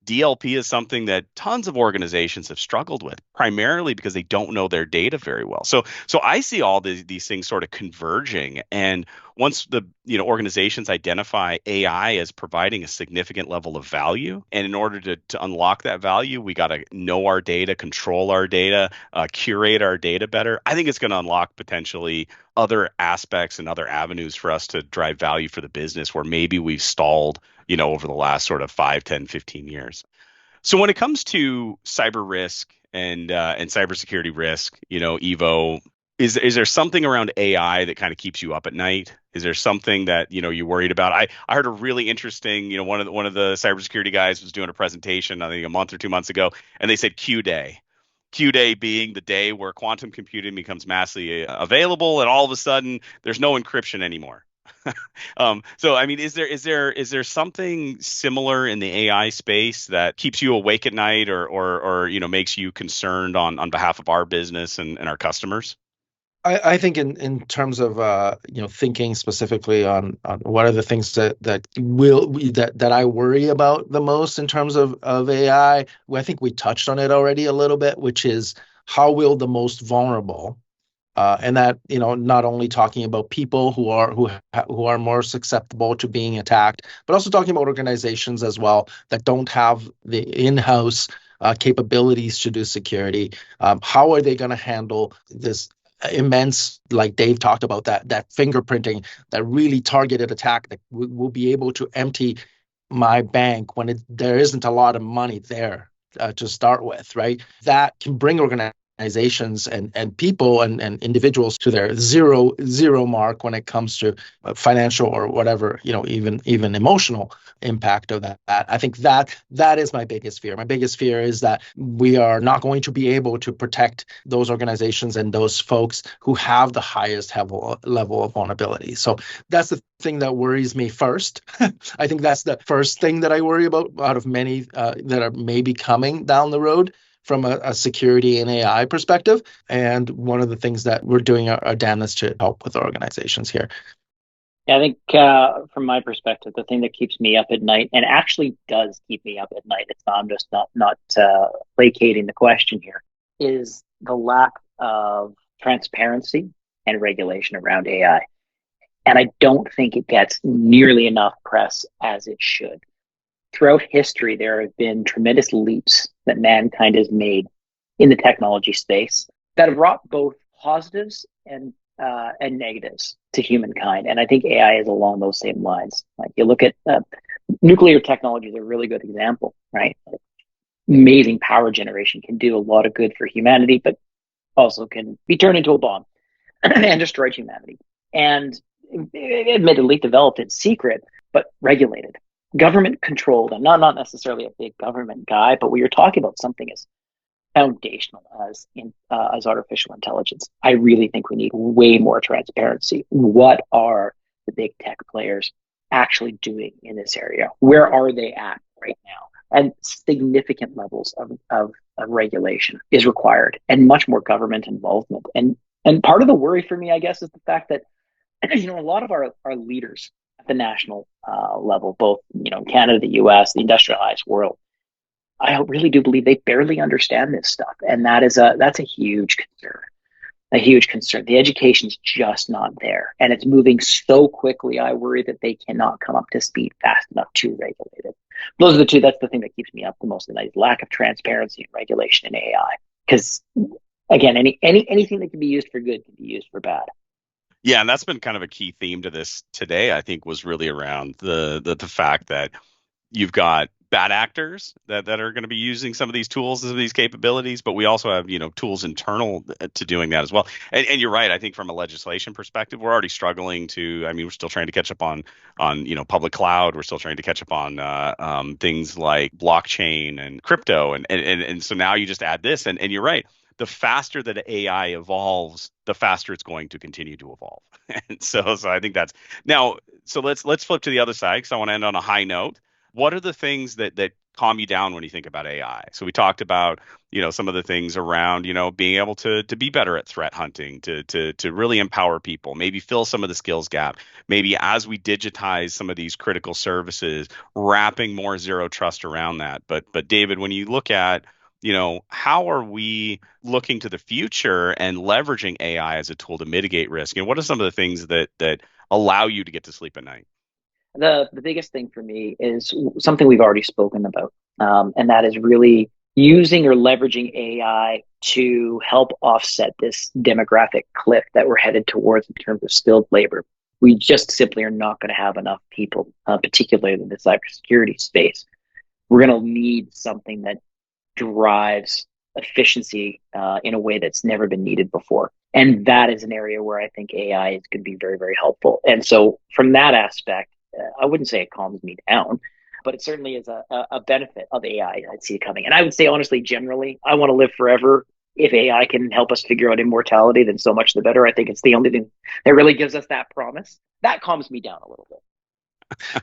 DLP is something that tons of organizations have struggled with, primarily because they don't know their data very well. So I see all these things sort of converging. And once the organizations identify AI as providing a significant level of value, and in order to unlock that value, we got to know our data, control our data, curate our data better. I think it's going to unlock potentially other aspects and other avenues for us to drive value for the business where maybe we've stalled over the last sort of 5, 10, 15 years. So when it comes to cyber risk and cybersecurity risk, Evo, is there something around AI that kind of keeps you up at night? Is there something that you're worried about? I heard a really interesting, one of the cybersecurity guys was doing a presentation, I think a month or 2 months ago, and they said Q Day. Q Day being the day where quantum computing becomes massively available, and all of a sudden there's no encryption anymore. So I mean, is there something similar in the AI space that keeps you awake at night or makes you concerned on behalf of our business and our customers?
I think in terms of thinking specifically on what are the things that I worry about the most in terms of AI. I think we touched on it already a little bit, which is how will the most vulnerable, and that not only talking about people who are more susceptible to being attacked, but also talking about organizations as well that don't have the in-house capabilities to do security. How are they going to handle this immense, like Dave talked about, that fingerprinting, that really targeted attack that will be able to empty my bank when there isn't a lot of money there to start with, right? That can bring organizations and people and individuals to their zero mark when it comes to financial or whatever, even emotional impact of that. I think that is my biggest fear. My biggest fear is that we are not going to be able to protect those organizations and those folks who have the highest level of vulnerability. So that's the thing that worries me first. I think that's the first thing that I worry about out of many that are maybe coming down the road from a security and AI perspective. And one of the things that we're doing our damnedest to help with organizations here.
Yeah, I think from my perspective, the thing that keeps me up at night, and actually does keep me up at night, I'm just not placating the question here, is the lack of transparency and regulation around AI. And I don't think it gets nearly enough press as it should. Throughout history, there have been tremendous leaps that mankind has made in the technology space that have brought both positives and negatives to humankind. And I think AI is along those same lines. Like you look at nuclear technology is a really good example, right? Amazing power generation can do a lot of good for humanity, but also can be turned into a bomb and destroy humanity. And admittedly developed in secret, but regulated, government controlled. I'm not necessarily a big government guy, but we are talking about something as foundational as artificial intelligence. I really think we need way more transparency. What are the big tech players actually doing in this area? Where are they at right now? And significant levels of regulation is required, and much more government involvement. And part of the worry for me, I guess, is the fact that a lot of our leaders at the national level, both Canada, the U.S., the industrialized world, I really do believe they barely understand this stuff, and that's a huge concern. A huge concern. The education's just not there, and it's moving so quickly. I worry that they cannot come up to speed fast enough to regulate it. Those are the two. That's the thing that keeps me up the most at night: lack of transparency and regulation in AI. Because again, anything that can be used for good can be used for bad.
Yeah, and that's been kind of a key theme to this today, I think, was really around the fact that you've got bad actors that are going to be using some of these tools and these capabilities, but we also have, tools internal to doing that as well. And you're right. I think from a legislation perspective, we're already struggling we're still trying to catch up on public cloud. We're still trying to catch up on things like blockchain and crypto. And so now you just add this and you're right. The faster that AI evolves, the faster it's going to continue to evolve. And so I think that's now. So let's flip to the other side because I want to end on a high note. What are the things that calm you down when you think about AI? So we talked about some of the things around being able to be better at threat hunting, to really empower people, maybe fill some of the skills gap. Maybe as we digitize some of these critical services, wrapping more zero trust around that. But David, when you look at how are we looking to the future and leveraging AI as a tool to mitigate risk? What are some of the things that allow you to get to sleep at night?
The biggest thing for me is something we've already spoken about, and that is really using or leveraging AI to help offset this demographic cliff that we're headed towards in terms of skilled labor. We just simply are not going to have enough people, particularly in the cybersecurity space. We're going to need something that drives efficiency in a way that's never been needed before. And that is an area where I think AI is going to be very, very helpful. And so from that aspect, I wouldn't say it calms me down, but it certainly is a benefit of AI I'd see it coming. And I would say, honestly, generally, I want to live forever. If AI can help us figure out immortality, then so much the better. I think it's the only thing that really gives us that promise. That calms me down a little bit.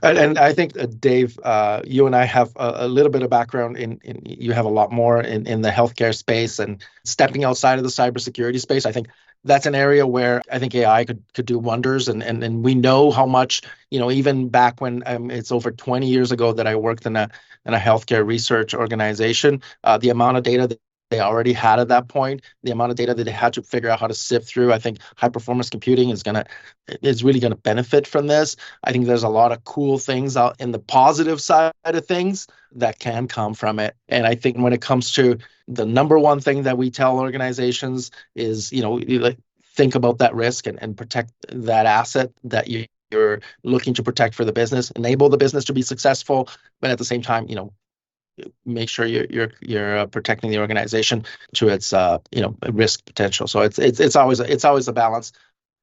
And I think, Dave, you and I have a little bit of background you have a lot more in the healthcare space and stepping outside of the cybersecurity space. I think that's an area where I think AI could do wonders. And we know how much, even back when it's over 20 years ago that I worked in a healthcare research organization, the amount of data that they already had at that point, the amount of data that they had to figure out how to sift through. I think high performance computing is really gonna benefit from this. I think there's a lot of cool things out in the positive side of things that can come from it. And I think when it comes to the number one thing that we tell organizations is, think about that risk and protect that asset that you're looking to protect for the business, enable the business to be successful, but at the same time, make sure you're protecting the organization to its risk potential. So it's always a balance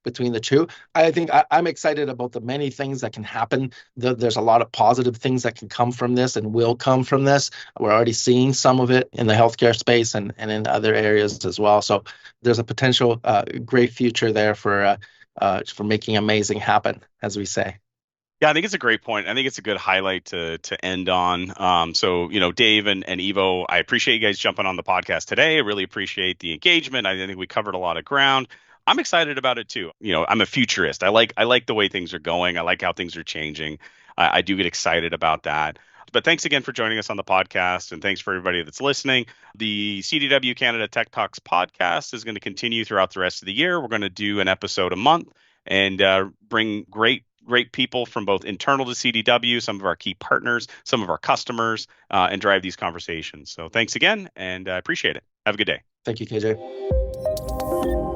between the two. I think I'm excited about the many things that can happen. There's a lot of positive things that can come from this and will come from this. We're already seeing some of it in the healthcare space and in other areas as well. So there's a potential great future there for making amazing happen, as we say.
Yeah, I think it's a great point. I think it's a good highlight to end on. So, Dave and Evo, I appreciate you guys jumping on the podcast today. I really appreciate the engagement. I think we covered a lot of ground. I'm excited about it too. I'm a futurist. I like the way things are going. I like how things are changing. I do get excited about that. But thanks again for joining us on the podcast, and thanks for everybody that's listening. The CDW Canada Tech Talks podcast is going to continue throughout the rest of the year. We're going to do an episode a month and bring great people from both internal to CDW, some of our key partners, some of our customers, and drive these conversations. So thanks again, and I appreciate it. Have a good day.
Thank you, KJ.